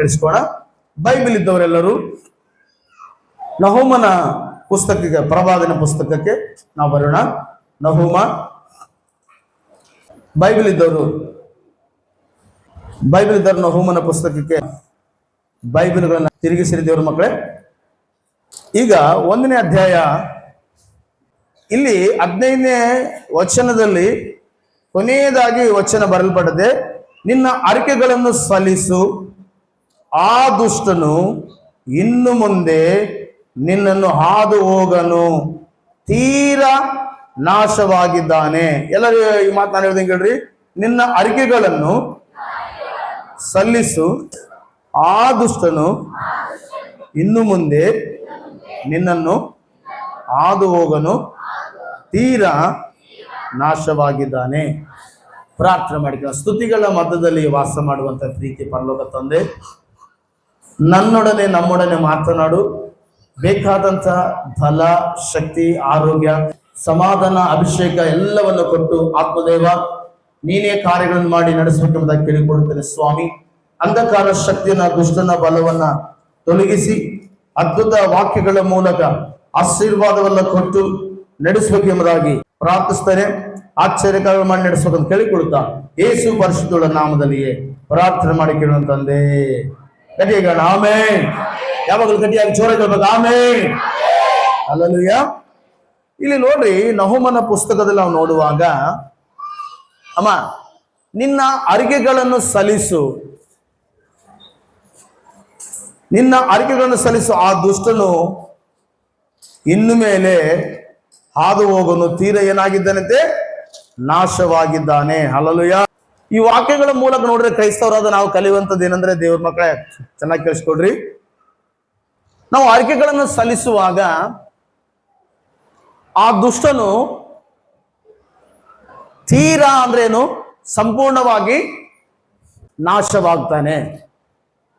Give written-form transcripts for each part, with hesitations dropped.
ಕೇಳಿಸ್ಕೋಣ. Bible ಇದ್ದವರೆಲ್ಲರೂ ನಹೂಮನ ಪುಸ್ತಕಕ್ಕೆ, ಪ್ರವಾದನ ಪುಸ್ತಕಕ್ಕೆ ನಾವು ಬರೋಣ. ನಹೂಮ, ಬೈಬಲ್ ಇದ್ದವರು ನಹೂಮನ ಪುಸ್ತಕಕ್ಕೆ ಬೈಬಲ್ಗಳನ್ನ ತಿರುಗಿಸಿರಿ ದೇವರ ಮಕ್ಕಳೇ. ಈಗ 1ನೇ ಅಧ್ಯಾಯ, ಇಲ್ಲಿ 15ನೇ ವಚನದಲ್ಲಿ ಕೊನೆಯದಾಗಿ ವಚನ ಬರೆಯಲ್ಪಡದೆ, ನಿನ್ನ ಅರಿಕೆಗಳನ್ನು ಸಲ್ಲಿಸು, ಆ ದುಷ್ಟನು ಇನ್ನು ಮುಂದೆ ನಿನ್ನನ್ನು ಹಾದು ಹೋಗನು, ತೀರಾ ನಾಶವಾಗಿದ್ದಾನೆ. ಎಲ್ಲರೂ ಈ ಮಾತು ನಾನು ಹೇಳ್ದಂಗೆ ಹೇಳ್ರಿ. ನಿನ್ನ ಅರಿಕೆಗಳನ್ನು ಸಲ್ಲಿಸು, ಆ ದುಷ್ಟನು ಇನ್ನು ಮುಂದೆ ನಿನ್ನನ್ನು ಹಾದು ಹೋಗನು, ತೀರಾ ನಾಶವಾಗಿದ್ದಾನೆ. ಪ್ರಾರ್ಥನೆ ಮಾಡಿದ ಸ್ತುತಿಗಳ ಮಧ್ಯದಲ್ಲಿ ವಾಸ ಮಾಡುವಂತ ಪ್ರೀತಿ ಪರಲೋಕ ತಂದೆ, ನನ್ನೊಡನೆ ನಮ್ಮೊಡನೆ ಮಾತನಾಡು. ಬೇಕಾದಂತ ಬಲ, ಶಕ್ತಿ, ಆರೋಗ್ಯ, ಸಮಾಧಾನ, ಅಭಿಷೇಕ ಎಲ್ಲವನ್ನು ಕೊಟ್ಟು ಆತ್ಮದೇವ ನೀನೇ ಕಾರ್ಯಗಳನ್ನು ಮಾಡಿ ನಡೆಸಬೇಕೆಂಬುದಾಗಿ ಕೇಳಿಕೊಳ್ಳುತ್ತೇನೆ ಸ್ವಾಮಿ. ಅಂಧಕಾರ ಶಕ್ತಿಯನ್ನ, ದುಷ್ಟನ ಬಲವನ್ನ ತೊಲಗಿಸಿ ಅದ್ಭುತ ವಾಕ್ಯಗಳ ಮೂಲಕ ಆಶೀರ್ವಾದವನ್ನ ಕೊಟ್ಟು ನಡೆಸಬೇಕೆಂಬುದಾಗಿ ಪ್ರಾರ್ಥಿಸ್ತೇನೆ. ಆಶ್ಚರ್ಯಕಾರ್ಯ ಮಾಡಿ ನಡೆಸಬೇಕಂತ ಕೇಳಿಕೊಳ್ಳುತ್ತಾ ಯೇಸು ಪರಿಶುದ್ಧಳ ನಾಮದಲ್ಲಿಯೇ ಪ್ರಾರ್ಥನೆ ಮಾಡಿ ಕೇಳೋಣ ತಂದೆ. ಗಟ್ಟಿಯಾಗೋಣ ಆಮೆನ್. ಯಾವಾಗಲೂ ಗಟ್ಟಿಯಾಗಿ ಜೋರಾಗಿ ಹೇಳ್ಬೇಕು ಆಮೆನ್. ಹಲ್ಲೆಲೂಯಾ. ಇಲ್ಲಿ ನೋಡ್ರಿ, ನಹೂಮನ ಪುಸ್ತಕದಲ್ಲಿ ನಾವು ನೋಡುವಾಗ, ಅಮ್ಮ ನಿನ್ನ ಅರಿಕೆಗಳನ್ನು ಸಲ್ಲಿಸು, ನಿನ್ನ ಅರಿಕೆಗಳನ್ನು ಸಲ್ಲಿಸು, ಆ ದುಷ್ಟನು ಇನ್ನು ಮೇಲೆ ಹಾದು ಹೋಗನು, ತೀರ ಏನಾಗಿದ್ದಾನಂತೆ, ನಾಶವಾಗಿದ್ದಾನೆ. ಹಲ್ಲೆಲೂಯಾ. ಈ ವಾಕ್ಯಗಳ ಮೂಲಕ ನೋಡ್ರೆ ಕ್ರೈಸ್ತವರಾದ ನಾವು ಕಲಿಯುವಂಥದ್ದು ಏನಂದ್ರೆ, ದೇವ್ರ ಮಕ್ಕಳೇ ಚೆನ್ನಾಗಿ ಕೇಳಿಸ್ಕೊಡ್ರಿ, ನಾವು ಅರಿಕೆಗಳನ್ನು ಸಲ್ಲಿಸುವಾಗ ಆ ದುಷ್ಟನು ತೀರಾ ಅಂದ್ರೇನು, ಸಂಪೂರ್ಣವಾಗಿ ನಾಶವಾಗ್ತಾನೆ.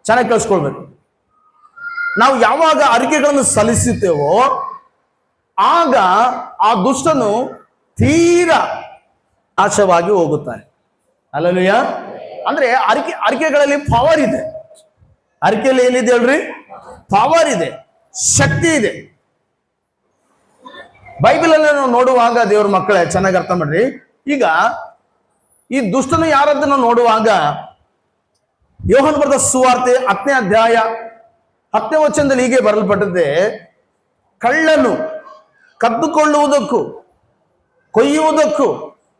ಚೆನ್ನಾಗಿ ಕೇಳಿಸ್ಕೊಳ್ಬೇಕು. ನಾವು ಯಾವಾಗ ಅರಿಕೆಗಳನ್ನು ಸಲ್ಲಿಸುತ್ತೇವೋ ಆಗ ಆ ದುಷ್ಟನು ತೀರಾ ನಾಶವಾಗಿ ಹೋಗುತ್ತಾನೆ. ಹಲ್ಲೆಲೂಯಾ. ಅಂದ್ರೆ ಅರಿಕೆಗಳಲ್ಲಿ ಪವರ್ ಇದೆ. ಅರಿಕೆಯಲ್ಲಿ ಏನಿದೆ ಹೇಳ್ರಿ, ಪವರ್ ಇದೆ, ಶಕ್ತಿ ಇದೆ. ಬೈಬಲ್ ಅಲ್ಲಿ ನಾವು ನೋಡುವಾಗ ದೇವ್ರ ಮಕ್ಕಳೇ ಚೆನ್ನಾಗಿ ಅರ್ಥ ಮಾಡ್ರಿ. ಈಗ ಈ ದುಷ್ಟನು ಯಾರಂತ ನಾವು ನೋಡುವಾಗ, ಯೋಹಾನ ಬರೆದ ಸುವಾರ್ತೆ 10ನೇ ಅಧ್ಯಾಯ 10ನೇ ವಚನದಲ್ಲಿ ಹೀಗೆ ಬರೆಯಲ್ಪಟ್ಟಿದೆ, ಕಳ್ಳನು ಕದ್ದುಕೊಳ್ಳುವುದಕ್ಕೂ, ಕೊಯ್ಯುವುದಕ್ಕೂ,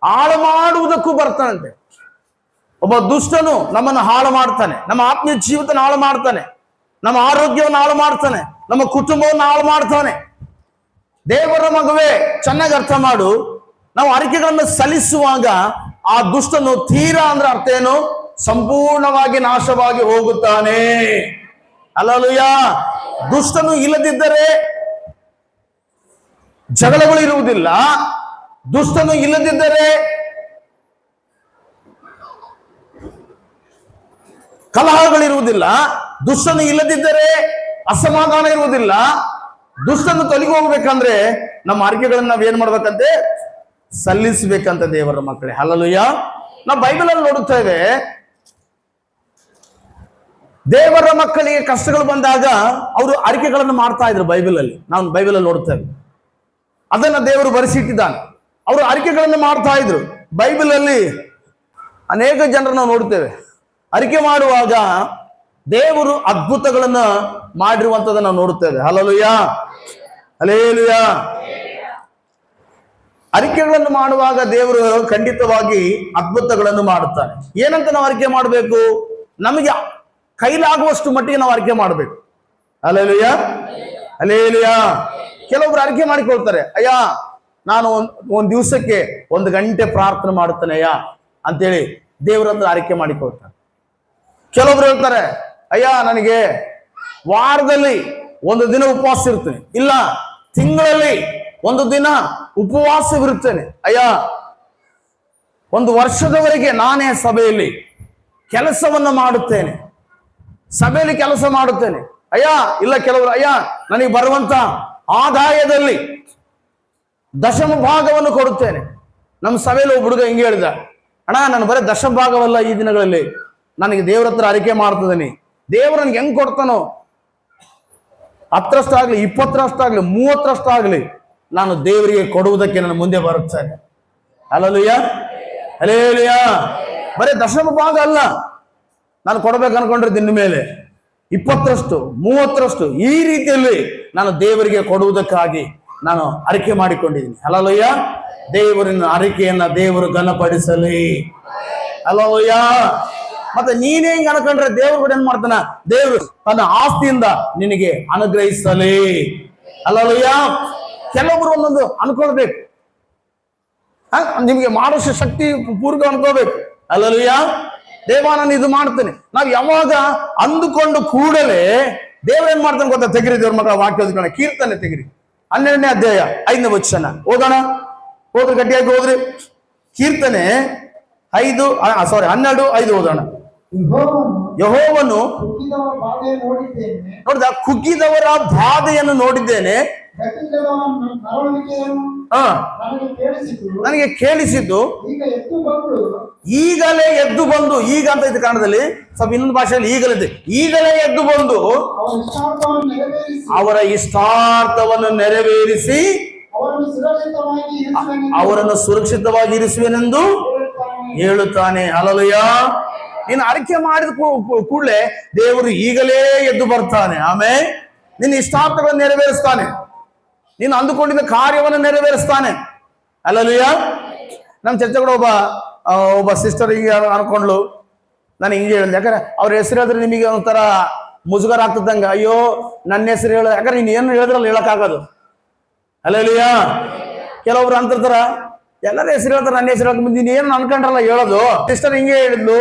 ಹಾಳು ಮಾಡುವುದಕ್ಕೂ ಬರ್ತಾನಂತೆ. ಒಬ್ಬ ದುಷ್ಟನು ನಮ್ಮನ್ನು ಹಾಳು ಮಾಡ್ತಾನೆ, ನಮ್ಮ ಆತ್ಮೀಯ ಜೀವಿತನ ಹಾಳು ಮಾಡ್ತಾನೆ, ನಮ್ಮ ಆರೋಗ್ಯವನ್ನು ಹಾಳು ಮಾಡ್ತಾನೆ, ನಮ್ಮ ಕುಟುಂಬವನ್ನು ಹಾಳು ಮಾಡ್ತಾನೆ. ದೇವರ ಮಗುವೆ ಚೆನ್ನಾಗಿ ಅರ್ಥ ಮಾಡು. ನಾವು ಅರಿಕೆಗಳನ್ನು ಸಲ್ಲಿಸುವಾಗ ಆ ದುಷ್ಟನು ತೀರಾ ಅಂದ್ರೆ ಅರ್ಥ ಏನು, ಸಂಪೂರ್ಣವಾಗಿ ನಾಶವಾಗಿ ಹೋಗುತ್ತಾನೆ. ಹಲ್ಲೆಲೂಯಾ. ದುಷ್ಟನು ಇಲ್ಲದಿದ್ದರೆ ಜಗಳಗಳು ಇರುವುದಿಲ್ಲ, ದುಷ್ಟನು ಇಲ್ಲದಿದ್ದರೆ ಕಲಹಗಳಿರುವುದಿಲ್ಲ, ದುಷ್ಟನು ಇಲ್ಲದಿದ್ದರೆ ಅಸಮಾಧಾನ ಇರುವುದಿಲ್ಲ. ದುಷ್ಟನ್ನು ತೊಲಗಿ ಹೋಗ್ಬೇಕಂದ್ರೆ ನಮ್ಮ ಅರಿಕೆಗಳನ್ನ ನಾವ್ ಏನ್ ಮಾಡ್ಬೇಕಂತೆ, ಸಲ್ಲಿಸಬೇಕಂತ ದೇವರ ಮಕ್ಕಳೇ. ಹಲ್ಲೆಲೂಯಾ. ನಾವು ಬೈಬಲ್ ಅಲ್ಲಿ ನೋಡುತ್ತೇವೆ, ದೇವರ ಮಕ್ಕಳಿಗೆ ಕಷ್ಟಗಳು ಬಂದಾಗ ಅವರು ಅರಿಕೆಗಳನ್ನು ಮಾಡ್ತಾ ಇದ್ರು. ಬೈಬಲ್ ಅಲ್ಲಿ ನಾವು ಬೈಬಲ್ ಅಲ್ಲಿ ನೋಡುತ್ತೇವೆ, ಅದನ್ನ ದೇವರು ಬರೆಸಿಟ್ಟಿದ್ದಾನೆ. ಅವರು ಅರಿಕೆಗಳನ್ನು ಮಾಡ್ತಾ ಇದ್ರು. ಬೈಬಲ್ ಅಲ್ಲಿ ಅನೇಕ ಜನರನ್ನು ನಾವು ನೋಡುತ್ತೇವೆ, ಅರಿಕೆ ಮಾಡುವಾಗ ದೇವರು ಅದ್ಭುತಗಳನ್ನ ಮಾಡಿರುವಂತದನ್ನ ನಾವು ನೋಡುತ್ತೇವೆ. Hallelujah, hallelujah. ಅರಿಕೆಗಳನ್ನು ಮಾಡುವಾಗ ದೇವರು ಖಂಡಿತವಾಗಿ ಅದ್ಭುತಗಳನ್ನು ಮಾಡುತ್ತಾನೆ. ಏನಂತ ನಾವು ಅರಿಕೆ ಮಾಡಬೇಕು, ನಮಗೆ ಕೈಲಾಗುವಷ್ಟು ಮಟ್ಟಿಗೆ ನಾವು ಅರಿಕೆ ಮಾಡಬೇಕು. Hallelujah, hallelujah. ಕೆಲವೊಬ್ರು ಅರಿಕೆ ಮಾಡಿಕೊಳ್ತಾರೆ, ಅಯ್ಯ ನಾನು ಒಂದ್ ದಿವಸಕ್ಕೆ 1 ಗಂಟೆ ಪ್ರಾರ್ಥನೆ ಮಾಡುತ್ತೇನೆ ಅಯ್ಯ ಅಂತೇಳಿ ದೇವರ ಹತ್ರ ಅರಿಕೆ ಮಾಡಿಕೊಳ್ತಾರೆ. ಕೆಲವೊಬ್ರು ಹೇಳ್ತಾರೆ, ಅಯ್ಯ ನನಗೆ ವಾರದಲ್ಲಿ 1 ದಿನ ಉಪವಾಸ ಇರ್ತೇನೆ, ಇಲ್ಲ ತಿಂಗಳಲ್ಲಿ 1 ದಿನ ಉಪವಾಸವಿರುತ್ತೇನೆ, ಅಯ್ಯ 1 ವರ್ಷದವರೆಗೆ ನಾನೇ ಸಭೆಯಲ್ಲಿ ಕೆಲಸವನ್ನ ಮಾಡುತ್ತೇನೆ, ಸಭೆಯಲ್ಲಿ ಕೆಲಸ ಮಾಡುತ್ತೇನೆ. ಅಯ್ಯ ಇಲ್ಲ, ಕೆಲವರು ಅಯ್ಯ ನನಗೆ ಬರುವಂತ ಆದಾಯದಲ್ಲಿ 10ಮ ಭಾಗವನ್ನು ಕೊಡುತ್ತೇನೆ. ನಮ್ಮ ಸಭೆಯಲ್ಲಿ ಒಬ್ಬ ಹುಡುಗ ಹಿಂಗೆ ಹೇಳಿದ, ಅಣ್ಣ ನಾನು ಬರೀ 10ಮ ಭಾಗವಲ್ಲ, ಈ ದಿನಗಳಲ್ಲಿ ನನಗೆ ದೇವ್ರ ಹತ್ರ ಅರಿಕೆ ಮಾಡ್ತಿದ್ದೀನಿ, ದೇವರು ನನ್ಗೆ ಹೆಂಗ್ ಕೊಡ್ತಾನೋ 10ರಷ್ಟಾಗ್ಲಿ 20ರಷ್ಟಾಗ್ಲಿ 30ರಷ್ಟಾಗ್ಲಿ ನಾನು ದೇವರಿಗೆ ಕೊಡುವುದಕ್ಕೆ ನಾನು ಮುಂದೆ ಬರುತ್ತೇನೆ. Hallelujah, hallelujah. ಬರೀ ದಶಮ ಭಾಗ ಅಲ್ಲ ನಾನು ಕೊಡಬೇಕು ಅನ್ಕೊಂಡಿದ್ದು, ಇನ್ನು ಮೇಲೆ 20ರಷ್ಟು 30ರಷ್ಟು ಈ ರೀತಿಯಲ್ಲಿ ನಾನು ದೇವರಿಗೆ ಕೊಡುವುದಕ್ಕಾಗಿ ನಾನು ಅರಿಕೆ ಮಾಡಿಕೊಂಡಿದ್ದೀನಿ. ಹಲ್ಲೆಲೂಯಾ. ದೇವರಿನ ಅರಿಕೆಯನ್ನ ದೇವರು ಘನಪಡಿಸಲಿ. ಹಲ್ಲೆಲೂಯಾ. ಮತ್ತೆ ನೀನೇ ಹಿಂಗ್ ಅನ್ಕೊಂಡ್ರೆ ದೇವ್ರು ಕೂಡ ಏನ್ ಮಾಡ್ತಾನ, ದೇವರು ತನ್ನ ಆಸ್ತಿಯಿಂದ ನಿನಗೆ ಅನುಗ್ರಹಿಸಲಿ. ಹಲ್ಲೆಲೂಯಾ. ಕೆಲವೊಬ್ರು ಒಂದೊಂದು ಅನ್ಕೊಳ್ಬೇಕು, ನಿಮಗೆ ಮಾಡುವ ಶಕ್ತಿ ಪೂರ್ವ ಅನ್ಕೋಬೇಕು. ಹಲ್ಲೆಲೂಯಾ. ದೇವ ನಾನು ಇದು ಮಾಡ್ತೇನೆ, ನಾವು ಯಾವಾಗ ಅಂದುಕೊಂಡು ಕೂಡಲೇ ದೇವ್ರ ಏನ್ ಮಾಡ್ತಾನೆ ಗೊತ್ತಾ? ತೆಗಿರಿ ದೇವ್ರ ಮಕ್ಕಳ ವಾಕ್ಯ ಓದ್ಕೊಳ್ಳೋಣ. ಕೀರ್ತನೆ ತೆಗಿರಿ 12ನೇ ಅಧ್ಯಾಯ 5ನೇ ವಚನ ಓದೋಣ. ಹೋದ್ರಿ, ಗಟ್ಟಿಯಾಗಿ ಹೋದ್ರಿ. ಕೀರ್ತನೆ 12:5 ಓದೋಣ. ಯೆಹೋವನು ನೋಡಿದ ಕುಗ್ಗಿದವರ ಬಾಧೆಯನ್ನು ನೋಡಿದ್ದೇನೆ, ನನಗೆ ಕೇಳಿಸಿದ್ದು ಈಗಲೇ ಎದ್ದು ಬಂದು. ಈಗ ಅಂತ ಇದೆ ಕನ್ನಡದಲ್ಲಿ, ಸ್ವಲ್ಪ ಇನ್ನೊಂದು ಭಾಷೆಯಲ್ಲಿ ಈಗಲೇ ಎದ್ದು ಬಂದು ಅವರ ಇಷ್ಟಾರ್ಥವನ್ನು ನೆರವೇರಿಸಿ ಅವರನ್ನು ಸುರಕ್ಷಿತವಾಗಿ ಇರಿಸುವೆನೆಂದು ಹೇಳುತ್ತಾನೆ. ಹಲ್ಲೆಲೂಯಾ. ನೀನು ಅರಿಕೆ ಮಾಡಿದ ಕೂಡಲೇ ದೇವರು ಈಗಲೇ ಎದ್ದು ಬರ್ತಾನೆ. ಆಮೇಲೆ ನಿನ್ನ ಇಷ್ಟಾರ್ಥಗಳನ್ನು ನೆರವೇರಿಸ್ತಾನೆ, ನೀನು ಅಂದುಕೊಂಡಿದ್ದ ಕಾರ್ಯವನ್ನು ನೆರವೇರಿಸ್ತಾನೆ. ಹಲ್ಲೆಲೂಯಾ. ನಮ್ಮ ಚರ್ಚೆ ಕೂಡ ಒಬ್ಬ ಸಿಸ್ಟರ್ ಹಿಂಗೆ ಅನ್ಕೊಂಡ್ಲು, ನಾನು ಹಿಂಗೆ ಹೇಳಿದೆ. ಯಾಕಂದ್ರೆ ಅವ್ರ ಹೆಸರು ಹೇಳಿದ್ರೆ ನಿಮಗೆ ಒಂಥರ ಮುಜುಗರ ಆಗ್ತದಂಗ. ಅಯ್ಯೋ ನನ್ನ ಹೆಸರು ಹೇಳ, ಯಾಕಂದ್ರೆ ನೀನು ಏನು ಹೇಳಿದ್ರಲ್ಲ ಹೇಳಕ್ಕಾಗೋದು. ಹಲ್ಲೆಲೂಯಾ. ಕೆಲವೊಬ್ರು ಅಂತಿರ್ತಾರ, ಎಲ್ಲರ ಹೆಸರು ಹೇಳ್ತಾರೆ, ನನ್ನ ಹೆಸರು ಹೇಳ್ಕೊಂಡು ನೀನು ಏನು ಅನ್ಕೊಂಡ್ರಲ್ಲ ಹೇಳೋದು. ಸಿಸ್ಟರ್ ಹಿಂಗೆ ಹೇಳಿದ್ಲು,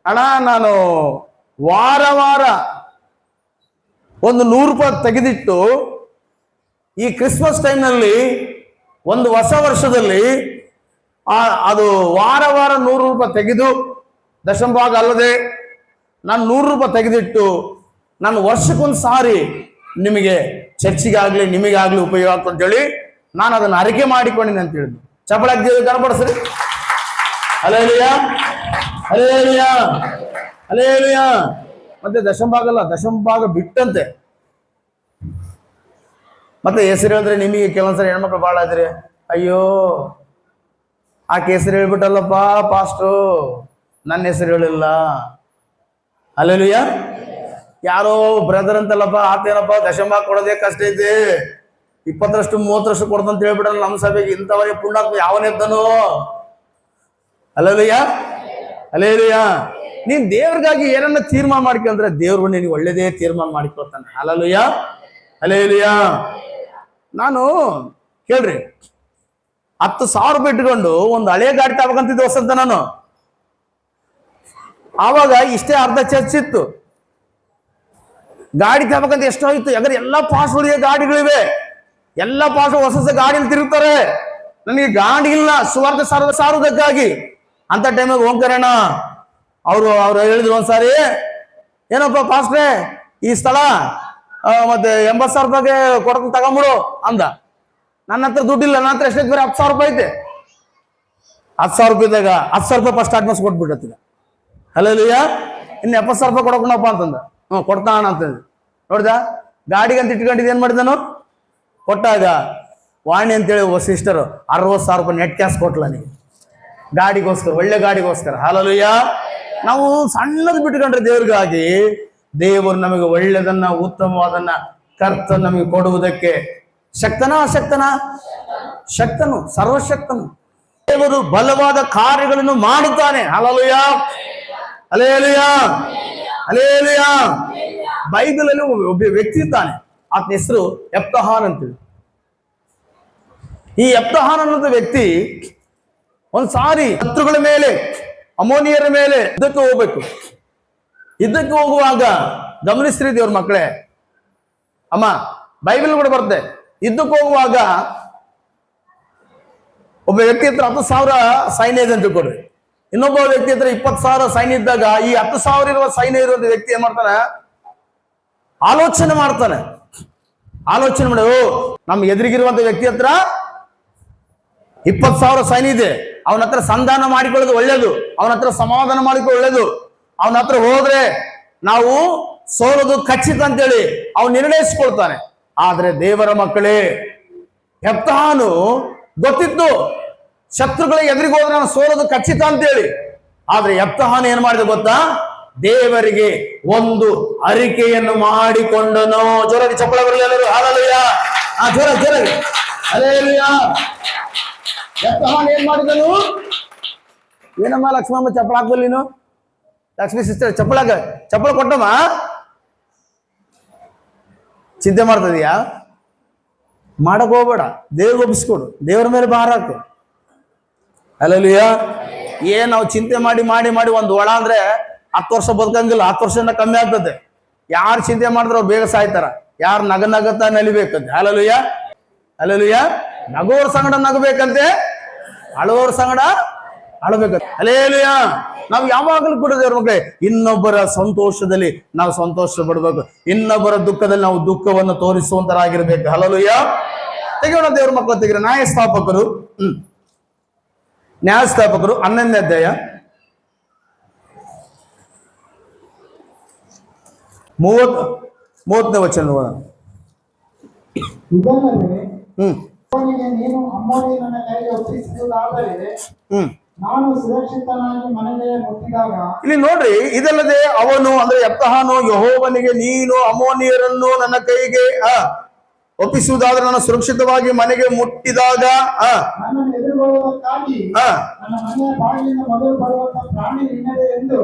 ಅಣ್ಣ ನಾನು ವಾರ ಒಂದು 100 ರೂಪಾಯಿ ತೆಗೆದಿಟ್ಟು ಈ ಕ್ರಿಸ್ಮಸ್ ಟೈಮ್ನಲ್ಲಿ ಒಂದು ಹೊಸ ವರ್ಷದಲ್ಲಿ ಅದು ವಾರ 100 ರೂಪಾಯಿ ತೆಗೆದು ದಶಮ ಭಾಗ ಅಲ್ಲದೆ ನಾನು 100 ರೂಪಾಯಿ ತೆಗೆದಿಟ್ಟು ನಾನು ವರ್ಷಕ್ಕೊಂದು ಸಾರಿ ನಿಮಗೆ ಚರ್ಚಿಗಾಗ್ಲಿ ನಿಮಗಾಗ್ಲಿ ಉಪಯೋಗ ಆಗ್ತದೆ ಅಂತೇಳಿ ನಾನು ಅದನ್ನು ಅರಿಕೆ ಮಾಡಿಕೊಂಡಿನಿ ಅಂತ ಹೇಳಿದ್ನು. ಚಪಳಾಗಿ ದೇವರು ಕನಪಡಿಸ್ರಿ. Hallelujah, hallelujah, hallelujah. ಮತ್ತೆ ದಶಮ ಭಾಗ ಅಲ್ಲ, ದಶಮ ಭಾಗ ಬಿಟ್ಟಂತೆ. ಮತ್ತೆ ಹೆಸರು ಹೇಳಿದ್ರೆ ನಿಮಗೆ ಕೆಲವೊಂದ್ಸರಿ ಹೆಣ್ಮಕ್ಳು ಭಾಳ ಇದ್ರಿ, ಅಯ್ಯೋ ಆಕೆ ಹೆಸರು ಹೇಳ್ಬಿಟ್ಟಲ್ಲಪ್ಪ ಪಾಸ್ಟ್ರು, ನನ್ನ ಹೆಸರು ಹೇಳಿಲ್ಲ. ಹಲ್ಲೆಲೂಯಾ. ಯಾರೋ ಬ್ರದರ್ ಅಂತಲ್ಲಪ್ಪ, ಆತೇನಪ್ಪ ದಶಮ ಭಾಗ ಕೊಡೋದೇ ಕಷ್ಟ ಐತಿ, 20ರಷ್ಟು 30ರಷ್ಟು ಕೊಡ್ತಂತ ಹೇಳ್ಬಿಡಲ್ಲ ನಮ್ಮ ಸಭೆಗೆ. ಇಂಥವರೇ ಪುಣ್ಯಾತ್ಮ ಯಾವನಿದ್ದನೋ. Hallelujah, hallelujah. ನೀನ್ ದೇವ್ರಿಗಾಗಿ ಏನನ್ನ ತೀರ್ಮಾನ ಮಾಡ್ಕೊಂಡ್ರೆ ದೇವ್ರು ನಿನಗೆ ಒಳ್ಳೇದೇ ತೀರ್ಮಾನ ಮಾಡಿಕೊಳ್ತಾನೆ. Hallelujah, hallelujah. ನಾನು ಕೇಳ್ರಿ, 10,000 ರೂಪಾಯಿ ಇಟ್ಕೊಂಡು ಒಂದು ಹಳೆ ಗಾಡಿ ತಗೋಬೇಕಂತಿದ್ದೆ ಹೊಸಂತ. ನಾನು ಆವಾಗ ಇಷ್ಟೇ ಅರ್ಧ ಚರ್ಚಿತ್ತು. ಗಾಡಿ ತಗೋಬೇಕಂತ ಎಷ್ಟೋ ಆಯ್ತು, ಯಾಕಂದ್ರೆ ಎಲ್ಲಾ ಪಾಸ್ಗಳಿಗೆ ಗಾಡಿಗಳಿವೆ, ಎಲ್ಲಾ ಪಾಸ್ ಹೊಸ ಗಾಡಿಯಲ್ಲಿ ತಿರುಗ್ತಾರೆ. ನನಗೆ ಗಾಡಿ ಇಲ್ಲ ಸುವಾರ್ಥ ಸಾರುವುದಕ್ಕಾಗಿ. ಅಂತ ಟೈಮಿಗೆ ಓಂಕಾರಣ್ಣ ಅವರು ಹೇಳಿದ್ರು ಒಂದ್ಸಾರಿ, ಏನಪ್ಪ ಪಾಸ್ಟ್ರೆ ಈ ಸ್ಥಳ ಮತ್ತೆ 80,000 ರೂಪಾಯಿಗೆ ಕೊಡ್ಕೊಂಡು ತಗೊಂಬಿಡು ಅಂದ. ನನ್ನ ಹತ್ರ ದುಡ್ಡಿಲ್ಲ, ನನ್ನ ಹತ್ರ ಎಷ್ಟೈತೆ ಬೇರೆ 10,000 ರೂಪಾಯಿ ಐತೆ. 10,000 ರೂಪಾಯಿದಾಗ 10,000 ರೂಪಾಯಿ ಫಸ್ಟ್ ಅಡ್ವಾನ್ಸ್ ಕೊಟ್ಬಿಟ್ಟತ್ತಿಗ. ಹಲ್ಲೆಲೂಯಾ. ಇನ್ನು 70,000 ರೂಪಾಯಿ ಕೊಡಕೊಂಡಪ್ಪ ಅಂತಂದ. ಕೊಡ್ತಾಣ ಅಂತಂದ. ನೋಡ್ದ, ಗಾಡಿಗೆ ಅಂತ ಇಟ್ಕೊಂಡಿದ್ದು ಏನ್ ಮಾಡಿದನು, ಕೊಟ್ಟಾಗ ವಾಣಿ ಅಂತೇಳಿ ಒಬ್ಬ ಸಿಸ್ಟರ್ 60,000 ರೂಪಾಯಿ ನೆಟ್ ಕ್ಯಾಶ್ ಕೊಟ್ಲ ನನಗೆ, ಗಾಡಿಗೋಸ್ಕರ, ಒಳ್ಳೆ ಗಾಡಿಗೋಸ್ಕರ. ಹಲ್ಲೆಲೂಯಾ. ನಾವು ಸಣ್ಣದು ಬಿಟ್ಕೊಂಡ್ರೆ ದೇವ್ರಿಗಾಗಿ, ದೇವರು ನಮಗೆ ಒಳ್ಳೆದನ್ನ ಉತ್ತಮವಾದನ್ನ ಕರ್ತ ನಮಗೆ ಕೊಡುವುದಕ್ಕೆ ಶಕ್ತನ ಅಶಕ್ತನ? ಶಕ್ತನು, ಸರ್ವಶಕ್ತನು. ದೇವರು ಬಲವಾದ ಕಾರ್ಯಗಳನ್ನು ಮಾಡುತ್ತಾನೆ. Hallelujah, hallelujah, hallelujah. ಬೈಬಲ್ ಅಲ್ಲಿ ಒಬ್ಬ ವ್ಯಕ್ತಿ ಇದ್ದಾನೆ, ಆತನ ಹೆಸರು ಯೆಫ್ತಾಹನ್ ಅಂತೇಳಿ. ಈ ಯೆಫ್ತಾಹನ್ ಅನ್ನೋದು ವ್ಯಕ್ತಿ ಒಂದ್ಸಾರಿ ಶತ್ರುಗಳ ಮೇಲೆ, ಅಮೋನಿಯರ ಮೇಲೆ ಯುದ್ಧಕ್ಕೆ ಹೋಗ್ಬೇಕು. ಯುದ್ಧಕ್ಕೆ ಹೋಗುವಾಗ ಗಮನಿಸ್ರಿ ದೇವ್ರ ಮಕ್ಕಳೇ, ಅಮ್ಮ ಬೈಬಲ್ ಕೂಡ ಬರುತ್ತೆ. ಯುದ್ಧಕ್ಕೆ ಹೋಗುವಾಗ ಒಬ್ಬ ವ್ಯಕ್ತಿ ಹತ್ರ 10,000 ಸೈನ್ಯ ಇದೆ ಅಂತ ತಿಳ್ಕೊಡ್ರಿ. ಇನ್ನೊಬ್ಬ ವ್ಯಕ್ತಿ ಹತ್ರ 20,000 ಸೈನ್ಯ ಇದ್ದಾಗ ಈ 10,000 ಇರುವ ಸೈನ್ಯ ಇರುವಂತ ವ್ಯಕ್ತಿ ಏನ್ ಮಾಡ್ತಾನೆ, ಆಲೋಚನೆ ಮಾಡ್ತಾನೆ. ಆಲೋಚನೆ ಮಾಡಿ, ಓ ನಮ್ ಎದುರಿಗಿರುವಂತ ವ್ಯಕ್ತಿ ಹತ್ರ 20,000 ಸೈನ್ಯ ಇದೆ, ಅವನ ಹತ್ರ ಸಂಧಾನ ಮಾಡಿಕೊಳ್ಳೋದು ಒಳ್ಳೇದು, ಅವನ ಹತ್ರ ಸಮಾಧಾನ ಮಾಡಿಕೊಳ್ಳೋದು ಒಳ್ಳೇದು, ಅವನ ಹತ್ರ ಹೋದ್ರೆ ನಾವು ಸೋಲೋದು ಖಚಿತ ಅಂತೇಳಿ ಅವನು ನಿರ್ಣಯಿಸ್ಕೊಳ್ತಾನೆ. ಆದ್ರೆ ದೇವರ ಮಕ್ಕಳೇ, ಯೆಫ್ತಾಹನು ಗೊತ್ತಿತ್ತು ಶತ್ರುಗಳಿಗೆ ಎದುರಿಗೆ ಹೋದ್ರೆ ನಾನು ಸೋಲೋದು ಖಚಿತ ಅಂತೇಳಿ. ಆದ್ರೆ ಯೆಫ್ತಾಹನು ಏನ್ ಮಾಡಿದ ಗೊತ್ತಾ? ದೇವರಿಗೆ ಒಂದು ಅರಿಕೆಯನ್ನು ಮಾಡಿಕೊಂಡನು. ಜೋರಾಗಿ ಚಪ್ಪಳ ಬರಲಿ ಎಲ್ಲರೂ. ಹಲ್ಲೆಲೂಯಾ. ಜೋರಾಗಿ ಹಲ್ಲೆಲೂಯಾ. ಯೆಫ್ತಾಹನು ಏನ್ ಮಾಡಿದನು? ಏನಮ್ಮ ಲಕ್ಷ್ಮಮ್ಮ ಚಪ್ಪಳ ಹಾಕ್ಬಲ್ಲ ನೀನು? ಲಕ್ಷ್ಮೀ ಸಿಸ್ಟರ್ ಚಪ್ಪಳ ಕೊಟ್ಟಮ್ಮ. ಚಿಂತೆ ಮಾಡ್ತದೀಯಾ? ಮಾಡಕ್ ಹೋಗ್ಬೇಡ, ದೇವ್ರಿಗೆ ಒಪ್ಪಿಸ್ಕೊಡು, ದೇವ್ರ ಮೇಲೆ ಭಾರ ಹಾಕು. ಹಲ್ಲೆಲೂಯಾ. ಏನ್ ನಾವು ಚಿಂತೆ ಮಾಡಿ ಮಾಡಿ ಮಾಡಿ ಒಂದು ಒಳ ಅಂದ್ರೆ 10 ವರ್ಷ ಬದುಕಂಗಿಲ್ಲ, 10 ವರ್ಷದಿಂದ ಕಮ್ಮಿ ಆಗ್ತದೆ. ಯಾರು ಚಿಂತೆ ಮಾಡಿದ್ರೆ ಅವ್ರು ಬೇಗ ಸಾಯ್ತಾರ, ಯಾರು ನಗನಗತ್ತ ನಲಿಬೇಕಂತೆ. ಹಲ್ಲೆಲೂಯಾ. ಹಲ್ಲೆಲೂಯಾ. ನಗೋರ್ ಸಂಗಡ ನಗಬೇಕಂತೆ, ಅಳುವವ್ರ ಸಂಗಡ ಅಳಬೇಕಂತೆ. ಹಲ್ಲೆಲೂಯಾ. ನಾವು ಯಾವಾಗಲೂ ಕೂಡ ದೇವ್ರ ಮಕ್ಕಳೇ ಇನ್ನೊಬ್ಬರ ಸಂತೋಷದಲ್ಲಿ ನಾವು ಸಂತೋಷ ಪಡ್ಬೇಕು, ಇನ್ನೊಬ್ಬರ ದುಃಖದಲ್ಲಿ ನಾವು ದುಃಖವನ್ನು ತೋರಿಸುವಂತರಾಗಿರ್ಬೇಕು. ಹಲ್ಲೆಲೂಯಾ. ತೆಗೆಯೋಣ ದೇವ್ರ ಮಕ್ಕಳು, ತೆಗಿರ. ನ್ಯಾಯಸ್ಥಾಪಕರು 11ನೇ ಅಧ್ಯಾಯ 30ನೇ ವಚನ. ನೀನು ಅಮ್ಮೋನಿಯನ ಕೈಗೆ ಒಪ್ಪಿಸುವುದಾದರೆ ನಾನು ಸುರಕ್ಷಿತನಾಗಿ ಮನೆಗೆ ಮುಟ್ಟಿದಾಗ. ಇಲ್ಲಿ ನೋಡ್ರಿ, ಇದಲ್ಲದೆ ಅವನು ಅಂದ್ರೆ ಯೆಫ್ತಾಹನು ಯೆಹೋವನಿಗೆ ನೀನು ಅಮ್ಮೋನಿಯರನ್ನು ನನ್ನ ಕೈಗೆ ಒಪ್ಪಿಸುವುದಾದ್ರೆ ನಾನು ಸುರಕ್ಷಿತವಾಗಿ ಮನೆಗೆ ಮುಟ್ಟಿದಾಗ ನನ್ನನ್ನು ಎದುರುಗೊಳ್ಳುವುದಕ್ಕಾಗಿ ನನ್ನ ಮನೆಯ ಬಾಗಿಲಿಂದ ಮೊದಲು ಬರುವಂತ ಪ್ರಾಣಿ ನಿನ್ನದೇ ಎಂದು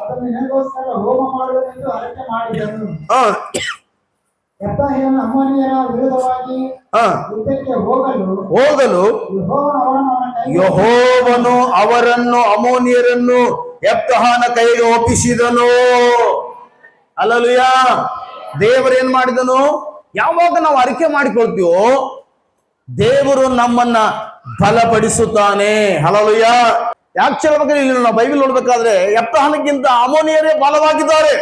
ಅದನ್ನು ನಿನಗೋಸ್ಕರ ಹೋಮ ಮಾಡುವುದೆಂದು ಹರಕೆ ಮಾಡಿದನು. ಯೆಫ್ತಾಹನು ಅಮ್ಮೋನಿಯರ ವಿರುದ್ಧವಾಗಿ ಯುದ್ಧಕ್ಕೆ ಹೋಗಲು ಯೆಹೋವನು ಅವರನ್ನು ಅಮ್ಮೋನಿಯರನ್ನು ಯೆಫ್ತಾಹನ ಕೈಗೆ ಒಪ್ಪಿಸಿದನು. ಹಲ್ಲೆಲೂಯಾ. ದೇವರೇನ್ ಮಾಡಿದನು? ಯಾವಾಗ ನಾವು ಅರಿಕೆ ಮಾಡಿಕೊಳ್ತೀವೋ ದೇವರು ನಮ್ಮನ್ನ ಬಲಪಡಿಸುತ್ತಾನೆ. ಹಲ್ಲೆಲೂಯಾ. ಯಾಕೆ ಹೇಳ್ಬೇಕಾದ್ರೆ ಇಲ್ಲಿ ನಾವು ಬೈಬಲ್ ನೋಡ್ಬೇಕಾದ್ರೆ ಯೆಫ್ತಾಹನಿಗಿಂತ ಅಮ್ಮೋನಿಯರೇ ಬಲವಾಗಿದ್ದಾರೆ,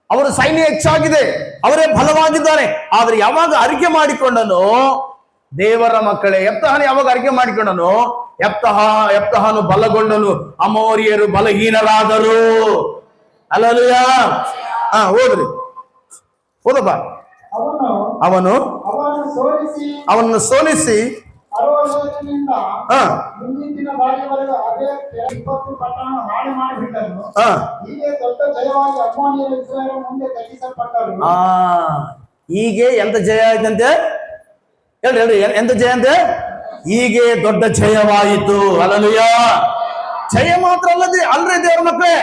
ಅವರ ಸೈನ್ಯ ಹೆಚ್ಚಾಗಿದೆ, ಅವರೇ ಬಲವಾಗಿದ್ದಾರೆ. ಆದ್ರೆ ಯಾವಾಗ ಅರಿಕೆ ಮಾಡಿಕೊಂಡನು ದೇವರ ಮಕ್ಕಳೇ, ಯೆಫ್ತಾಹನು ಯಾವಾಗ ಅರಿಕೆ ಮಾಡಿಕೊಂಡನು, ಯೆಫ್ತಾಹನು ಬಲಗೊಂಡನು, ಅಮೋರಿಯರು ಬಲಹೀನರಾದರು. ಹಲ್ಲೆಲೂಯಾ. ಓದ್ರಿ, ಓದಪ್ಪ. ಅವನನ್ನು ಸೋಲಿಸಿ ಹೀಗೆ ಎಂತ ಜಯ ಆಯ್ತಂತೆ? ಹೇಳ್ರಿ ಎಂತ ಜಯ ಅಂತೆ? ಹೀಗೆ ದೊಡ್ಡ ಜಯವಾಯಿತು. ಹಲ್ಲೆಲೂಯಾ. ಜಯ ಮಾತ್ರ ಅಲ್ರಿ ದೇವ್ರ ಮಕ್ಕಳೇ,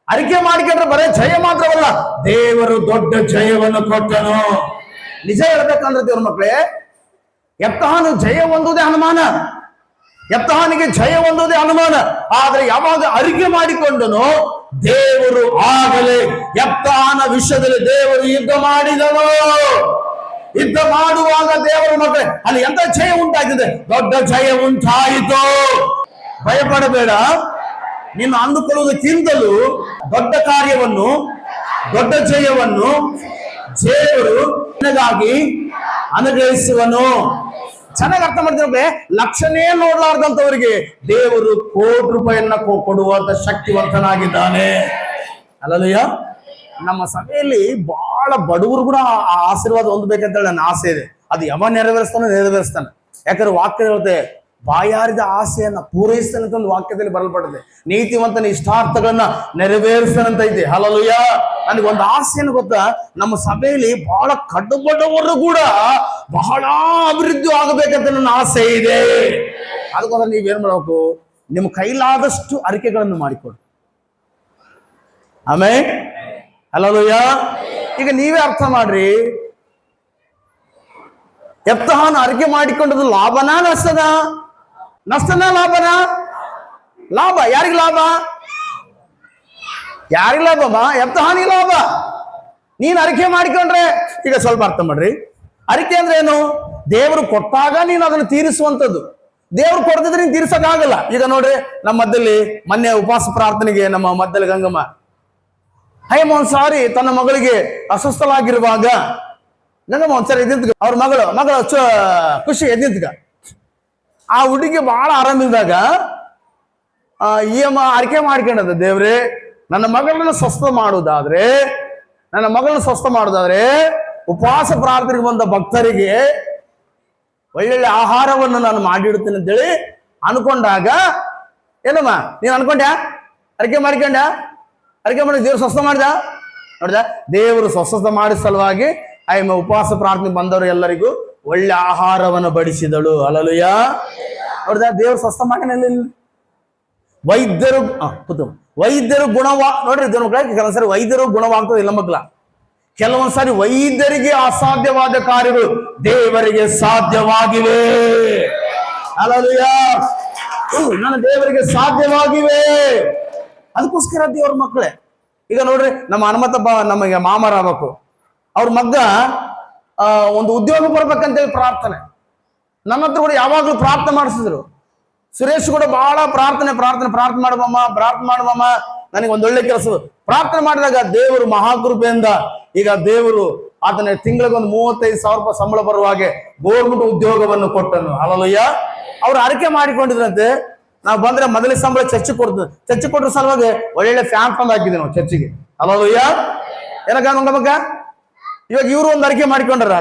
ಅರಿಕೆ ಮಾಡಿಕೊಂಡ್ರೆ ಬರೇ ಜಯ ಮಾತ್ರವಲ್ಲ, ದೇವರು ದೊಡ್ಡ ಜಯವನ್ನು ಕೊಟ್ಟನು. ನಿಜ ಹೇಳ್ಬೇಕಂದ್ರೆ ದೇವ್ರ ಮಕ್ಕಳೇ, ಯೆಫ್ತಾಹನು ಜಯ ಹೊಂದುವುದೇ ಅನುಮಾನ, ಯೆಫ್ತಾಹನಿಗೆ ಜಯ ಹೊಂದುವುದೇ ಅನುಮಾನ. ಆದ್ರೆ ಯಾವಾಗ ಅರಿಕೆ ಮಾಡಿಕೊಂಡನು ದೇವರು, ಆಗಲೇ ಯೆಫ್ತಾಹನ ವಿಷಯದಲ್ಲಿ ದೇವರು ಯುದ್ಧ ಮಾಡಿದನು. ಯುದ್ಧ ಮಾಡುವಾಗ ದೇವರ ಮಕ್ಕಳೇ ಅಲ್ಲಿ ಎಂತ ಜಯ ಉಂಟಾಗಿದೆ? ದೊಡ್ಡ ಜಯ ಉಂಟಾಯಿತು. ಭಯಪಡಬೇಡ. ನೀನು ಅಂದುಕೊಳ್ಳುವುದಕ್ಕಿಂತಲೂ ದೊಡ್ಡ ಕಾರ್ಯವನ್ನು, ದೊಡ್ಡ ಜಯವನ್ನು ದೇವರು ನಿನಗಾಗಿ ಅನುಗ್ರಹಿಸುವನು. ಚೆನ್ನಾಗಿ ಅರ್ಥ ಮಾಡ್ತಿರೋಕೆ, ಲಕ್ಷಣೇ ನೋಡ್ಲಾರ್ದಂತವರಿಗೆ ದೇವರು ₹1,00,00,000 ಕೊಡುವಂತ ಶಕ್ತಿವಂತನಾಗಿದ್ದಾನೆ. ಹಲ್ಲೆಲೂಯಾ. ನಮ್ಮ ಸಭೆಯಲ್ಲಿ ಬಹಳ ಬಡವರು ಕೂಡ ಆ ಆಶೀರ್ವಾದ ಹೊಂದಬೇಕಂತೇಳಿ ನನ್ನ ಆಸೆ ಇದೆ. ಅದು ಯಾವ ನೆರವೇರಿಸ್ತಾನೆ. ಯಾಕಂದ್ರೆ ವಾಕ್ಯ ಹೇಳುತ್ತೆ, ಬಾಯಾರಿದ ಆಸೆಯನ್ನ ಪೂರೈಸ್ತಾನೆ ಅಂತ ಒಂದು ವಾಕ್ಯದಲ್ಲಿ ಬರಲ್ಪಡುತ್ತೆ. ನೀತಿವಂತನ ಇಷ್ಟಾರ್ಥಗಳನ್ನ ನೆರವೇರಿಸ್ತಾನಂತೈತೆ. ಹಲ್ಲೆಲೂಯಾ. ನನಗೊಂದು ಆಸೆಯನ್ನು ಗೊತ್ತಾ, ನಮ್ಮ ಸಭೆಯಲ್ಲಿ ಬಹಳ ಕಡುಬಡವರು ಕೂಡ ಬಹಳ ಅಭಿವೃದ್ಧಿ ಆಗಬೇಕಂತ ನನ್ನ ಆಸೆ ಇದೆ. ಅದಕ್ಕೋಸ್ಕರ ನೀವೇನ್ ಮಾಡಬೇಕು? ನಿಮ್ಮ ಕೈಲಾದಷ್ಟು ಅರಿಕೆಗಳನ್ನು ಮಾಡಿಕೊಡಿ. ಆಮೇಲೆ ಹಲ್ಲೆಲೂಯಾ. ಈಗ ನೀವೇ ಅರ್ಥ ಮಾಡ್ರಿ, ಯೆಫ್ತಾಹನು ಅರಿಕೆ ಮಾಡಿಕೊಂಡದ್ದು ಲಾಭನಾ ನಷ್ಟನಾ? ನಷ್ಟನಾ ಲಾಭನಾ? ಲಾಭ. ಯಾರಿಗೆ ಲಾಭ? ಯಾರಿಗೆ ಲಾಭಮ್ಮ? ಯೆಫ್ತಾಹನಿಗೆ ಲಾಭ. ನೀನ್ ಅರಿಕೆ ಮಾಡಿಕೊಂಡ್ರೆ, ಈಗ ಸ್ವಲ್ಪ ಅರ್ಥ ಮಾಡ್ರಿ, ಅರಿಕೆ ಅಂದ್ರೆ ಏನು? ದೇವರು ಕೊಟ್ಟಾಗ ನೀನು ಅದನ್ನು ತೀರಿಸುವಂಥದ್ದು. ದೇವ್ರು ಕೊಡ್ತಿದ್ರೆ ನೀನು ತೀರ್ಸಕ್ಕಾಗಲ್ಲ. ಈಗ ನೋಡ್ರಿ, ನಮ್ಮ ಮಧ್ಯದಲ್ಲಿ ಮೊನ್ನೆ ಉಪವಾಸ ಪ್ರಾರ್ಥನೆಗೆ ನಮ್ಮ ಮಧ್ಯದಲ್ಲಿ ಗಂಗಮ್ಮ ಹೈಮ ಒಂದ್ಸಾರಿ ತನ್ನ ಮಗಳಿಗೆ ಅಸ್ವಸ್ಥಲಾಗಿರುವಾಗ ಗಂಗಮ್ಮ ಒಂದ್ಸರಿ ಎದ್ದಿದ್ಗ, ಅವ್ರ ಮಗಳು ಖುಷಿ ಎದ್ದಿದ್ಗ, ಆ ಹುಡುಗಿ ಬಹಳ ಆರಾಮಿಲ್ದಾಗ ಈ ಅಮ್ಮ ಅರಿಕೆ ಮಾಡ್ಕೊಂಡದ, ದೇವ್ರೆ ನನ್ನ ಮಗಳನ್ನ ಸ್ವಸ್ಥ ಮಾಡುವುದಾದ್ರೆ ಉಪವಾಸ ಪ್ರಾರ್ಥನೆಗೆ ಬಂದ ಭಕ್ತರಿಗೆ ಒಳ್ಳೊಳ್ಳೆ ಆಹಾರವನ್ನು ನಾನು ಮಾಡಿಡ್ತೀನಿ ಅಂತೇಳಿ ಅನ್ಕೊಂಡಾಗ ಏನಮ್ಮ ನೀನು ಅನ್ಕೊಂಡ್ಯಾ? ಅರಿಕೆ ಮಾಡಿ ದೇವ್ರು ಸ್ವಸ್ಥ ಮಾಡ್ದ ನೋಡ್ದ. ದೇವರು ಸ್ವಸ್ಥ ಮಾಡಿದ ಸಲುವಾಗಿ ಆಯ್ಮ ಉಪವಾಸ ಪ್ರಾರ್ಥನೆ ಬಂದವರು ಎಲ್ಲರಿಗೂ ಒಳ್ಳೆ ಆಹಾರವನ್ನು ಬಡಿಸಿದಳು. ಹಲ್ಲೆಲೂಯ. ನೋಡ್ದ, ದೇವ್ರು ಸ್ವಸ್ಥ ಮಾಡಿನಲ್ಲಿ ವೈದ್ಯರು ನೋಡ್ರಿ ದೇವ್ರ ಮಕ್ಕಳ, ಕೆಲವೊಂದ್ಸರಿ ವೈದ್ಯರು ಗುಣವಾಗ್ತದೆ ಇಲ್ಲ ಮಕ್ಕಳ. ಕೆಲವೊಂದ್ಸಾರಿ ವೈದ್ಯರಿಗೆ ಅಸಾಧ್ಯವಾದ ಕಾರ್ಯಗಳು ದೇವರಿಗೆ ಸಾಧ್ಯವಾಗಿವೆ. ಹಲ್ಲೆಲೂಯ. ನನ್ನ ದೇವರಿಗೆ ಸಾಧ್ಯವಾಗಿವೆ. ಅದಕ್ಕೋಸ್ಕರ ದೇವ್ರ ಮಕ್ಕಳೇ, ಈಗ ನೋಡ್ರಿ ನಮ್ಮ ಹನುಮಂತಪ್ಪ ನಮಗೆ ಮಾಮರ ಆಗ್ಬೇಕು, ಅವ್ರ ಮಗ್ಗ ಒಂದು ಉದ್ಯೋಗ ಬರ್ಬೇಕಂತೇಳಿ ಪ್ರಾರ್ಥನೆ ನನ್ನ ಹತ್ರ ಕೂಡ ಯಾವಾಗ್ಲೂ ಪ್ರಾರ್ಥನೆ ಮಾಡಿಸಿದ್ರು. ಸುರೇಶ್ ಕೂಡ ಬಹಳ ಪ್ರಾರ್ಥನೆ ಮಾಡುವಮ್ಮ ನನಗೆ ಒಂದೊಳ್ಳೆ ಕೆಲಸ ಪ್ರಾರ್ಥನೆ ಮಾಡಿದಾಗ ದೇವರು ಮಹಾಕೃಪೆಯಿಂದ ಈಗ ದೇವರು ಆತನ ತಿಂಗಳಿಗೆ ಒಂದು 35,000 ರೂಪಾಯಿ ಸಂಬಳ ಬರುವ ಹಾಗೆ ಗೋರ್ಮೆಂಟ್ ಉದ್ಯೋಗವನ್ನು ಕೊಟ್ಟನು. ಹಲ್ಲೆಲೂಯ. ಅವ್ರು ಅರಿಕೆ ಮಾಡಿಕೊಂಡಿದ್ರಂತೆ, ನಾವು ಬಂದ್ರೆ ಮೊದಲೇ ಸಂಬಳ ಚರ್ಚೆ ಕೊಟ್ರ ಸಲುವಾಗಿ ಒಳ್ಳೆ ಫ್ಯಾನ್ ತಂದು ಹಾಕಿದ್ವಿ ನಾವು ಚರ್ಚಿಗೆ. ಹಲ್ಲೆಲೂಯ. ಏನಕ್ಕ ಇವಾಗ ಇವರು ಒಂದು ಅರಿಕೆ ಮಾಡಿಕೊಂಡ್ರ,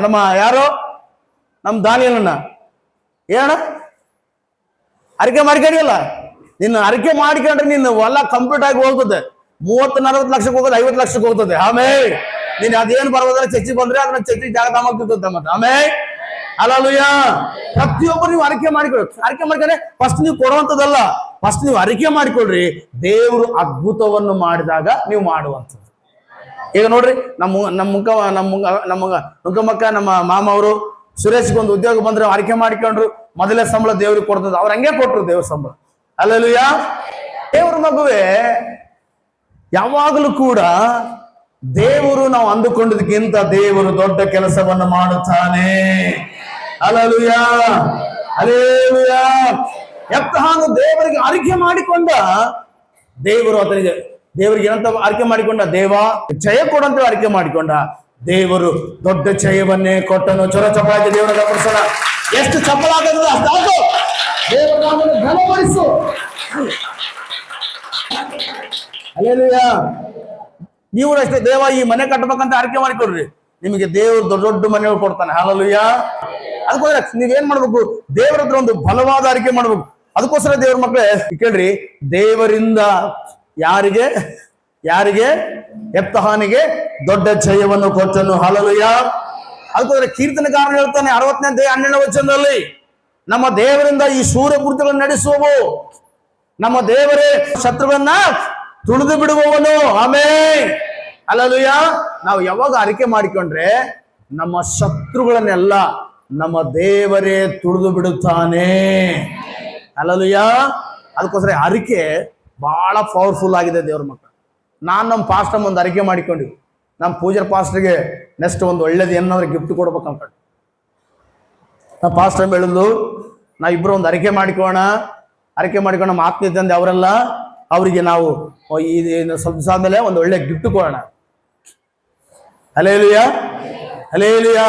ನಮ್ಮ ದಾನಿಯಲನ್ನ ಏನ ಅರಿಕೆ ಮಾಡ್ಕೊಂಡಿಲ್ಲ. ನಿನ್ನ ಅರಿಕೆ ಮಾಡಿಕೊಂಡ್ರೆ ನಿನ್ನ ಹೊಲ ಕಂಪ್ಲೀಟ್ ಆಗಿ ಹೋಗ್ತದೆ. 30-40 ಲಕ್ಷಕ್ಕೆ ಹೋಗೋದು 50 ಲಕ್ಷಕ್ಕೆ ಹೋಗ್ತದೆ. ಆಮೇಲೆ ನೀನ್ ಅದೇನು ಬರೋದ್ರ ಚರ್ಚಿ ಬಂದ್ರೆ ಅದನ್ನ ಚರ್ಚಿ ಜಾಗ ತಗೊಂಡ್ತದೆ ಮತ್ತೆ. ಆಮೇಲೆ ಹಲ್ಲೆಲೂಯ. ಪ್ರತಿಯೊಬ್ಬರು ನೀವು ಅರಿಕೆ ಮಾಡ್ಕೊಂಡ್ರೆ ಫಸ್ಟ್ ನೀವು ಕೊಡುವಂಥದ್ದಲ್ಲ, ಫಸ್ಟ್ ನೀವು ಅರಿಕೆ ಮಾಡಿಕೊಡ್ರಿ. ದೇವರು ಅದ್ಭುತವನ್ನು ಮಾಡಿದಾಗ ನೀವು ಮಾಡುವಂಥದ್ದು. ಈಗ ನೋಡ್ರಿ ನುಗ್ಗಮ್ಮಕ್ಕ ನಮ್ಮ ಮಾಮ ಅವರು ಸುರೇಶ್ಗೆ ಒಂದು ಉದ್ಯೋಗ ಬಂದ್ರೆ ಅರಿಕೆ ಮಾಡಿಕೊಂಡ್ರು, ಮೊದಲೇ ಸಂಬಳ ದೇವ್ರಿಗೆ ಕೊಡ್ತದ. ಅವ್ರು ಹಂಗೆ ಕೊಟ್ರು ದೇವ್ರ ಸಂಬಳ. ಹಲ್ಲೆಲೂಯ. ದೇವ್ರ ಮಗುವೆ ಯಾವಾಗಲೂ ಕೂಡ ದೇವರು ನಾವು ಅಂದುಕೊಂಡದಕ್ಕಿಂತ ದೇವರು ದೊಡ್ಡ ಕೆಲಸವನ್ನು ಮಾಡುತ್ತಾನೆ. ಹಲ್ಲೆಲೂಯ. ಹಲ್ಲೆಲೂಯ. ಯೆಪ್ತಾಹನು ದೇವರಿಗೆ ಅರಿಕೆ ಮಾಡಿಕೊಂಡ, ದೇವರಿಗೆ ಏನಂತ ಅರಿಕೆ ಮಾಡಿಕೊಂಡ, ದೇವ ಜಯ ಕೊಡಂತ ಅರಿಕೆ ಮಾಡಿಕೊಂಡ, ದೇವರು ದೊಡ್ಡ ಜಯವನ್ನೇ ಕೊಟ್ಟನು. ಚೊರಚಪಾಗಿ ದೇವರ ಗಮನಿಸೋಣ. ಎಷ್ಟು ಚಪ್ಪಲ ಆಗದ ಅಷ್ಟಾಗೋ ದೇವರ ಘನಪಡಿಸು. ಹಲ್ಲೆಲೂಯ. ನೀವು ಅಷ್ಟೇ, ದೇವ ಈ ಮನೆ ಕಟ್ಟಬೇಕಂತ ಅರಿಕೆ ಮಾಡಿಕೊಡ್ರಿ, ನಿಮಗೆ ದೇವರು ದೊಡ್ಡ ದೊಡ್ಡ ಮನೆಗಳು ಕೊಡ್ತಾನೆ. ಹಲ್ಲೆಲೂಯ. ಅದಕ್ಕೋಸ್ಕರ ನೀವೇನ್ ಮಾಡ್ಬೇಕು, ದೇವರ ಹತ್ರ ಒಂದು ಬಲವಾದ ಅರಿಕೆ ಮಾಡ್ಬೇಕು. ಅದಕ್ಕೋಸ್ಕರ ದೇವ್ರ ಮಕ್ಕಳೇ ಕೇಳ್ರಿ, ದೇವರಿಂದ ಯಾರಿಗೆ ಯೆಪ್ತಾಹನಿಗೆ ದೊಡ್ಡ ಜಯವನ್ನು ಕೊಟ್ಟನು. ಹಲ್ಲೆಲೂಯ. ಅದಕ್ಕೋಸ್ಕರ ಕೀರ್ತನೆಗಾರನು ಹೇಳ್ತಾನೆ 60ನೇ ವಚನದಲ್ಲಿ, ನಮ್ಮ ದೇವರಿಂದ ಈ ಸೂರ್ಯ ಕೃತ್ಯಗಳನ್ನು ನಡೆಸುವವು, ನಮ್ಮ ದೇವರೇ ಶತ್ರುವನ್ನ ತುಳಿದು ಬಿಡುವವನು. ಆಮೆನ್. ಹಲ್ಲೆಲೂಯ. ನಾವು ಯಾವಾಗ ಅರಿಕೆ ಮಾಡಿಕೊಂಡ್ರೆ ನಮ್ಮ ಶತ್ರುಗಳನ್ನೆಲ್ಲ ನಮ್ಮ ದೇವರೇ ತುಳಿದು ಬಿಡುತ್ತಾನೆ. ಹಲ್ಲೆಲೂಯ. ಅದಕ್ಕೋಸ್ಕರ ಅರಿಕೆ ಬಹಳ ಪವರ್ಫುಲ್ ಆಗಿದೆ ದೇವ್ರ ಮಕ್ಕಳು. ನಮ್ಮ ಪಾಸ್ಟರ್ ಒಂದು ಅರಿಕೆ ಮಾಡಿಕೊಂಡಿವಿ, ನಮ್ಮ ಪೂಜಾರ್ ಪಾಸ್ಟರ್ಗೆ ನೆಕ್ಸ್ಟ್ ಒಂದು ಒಳ್ಳೇದು ಏನಾದ್ರು ಗಿಫ್ಟ್ ಕೊಡ್ಬೇಕು ಅನ್ಕೊಂಡು ನಮ್ಮ ಪಾಸ್ಟರ್ ಹೇಳಿದ್ಲು, ನಾವಿಬ್ಬರು ಒಂದು ಅರಿಕೆ ಮಾಡಿಕೊಂಡು ನಮ್ಮ ಆತ್ಮೀಯ ತಂದೆ ಅವರೆಲ್ಲ ಅವರಿಗೆ ನಾವು ಈ ಸ್ವಲ್ಪ ದಿವಸ ಆದ್ಮೇಲೆ ಒಂದು ಒಳ್ಳೆ ಗಿಫ್ಟ್ ಕೊಡೋಣ. ಹಲ್ಲೆಲೂಯ. ಹಲ್ಲೆಲೂಯ.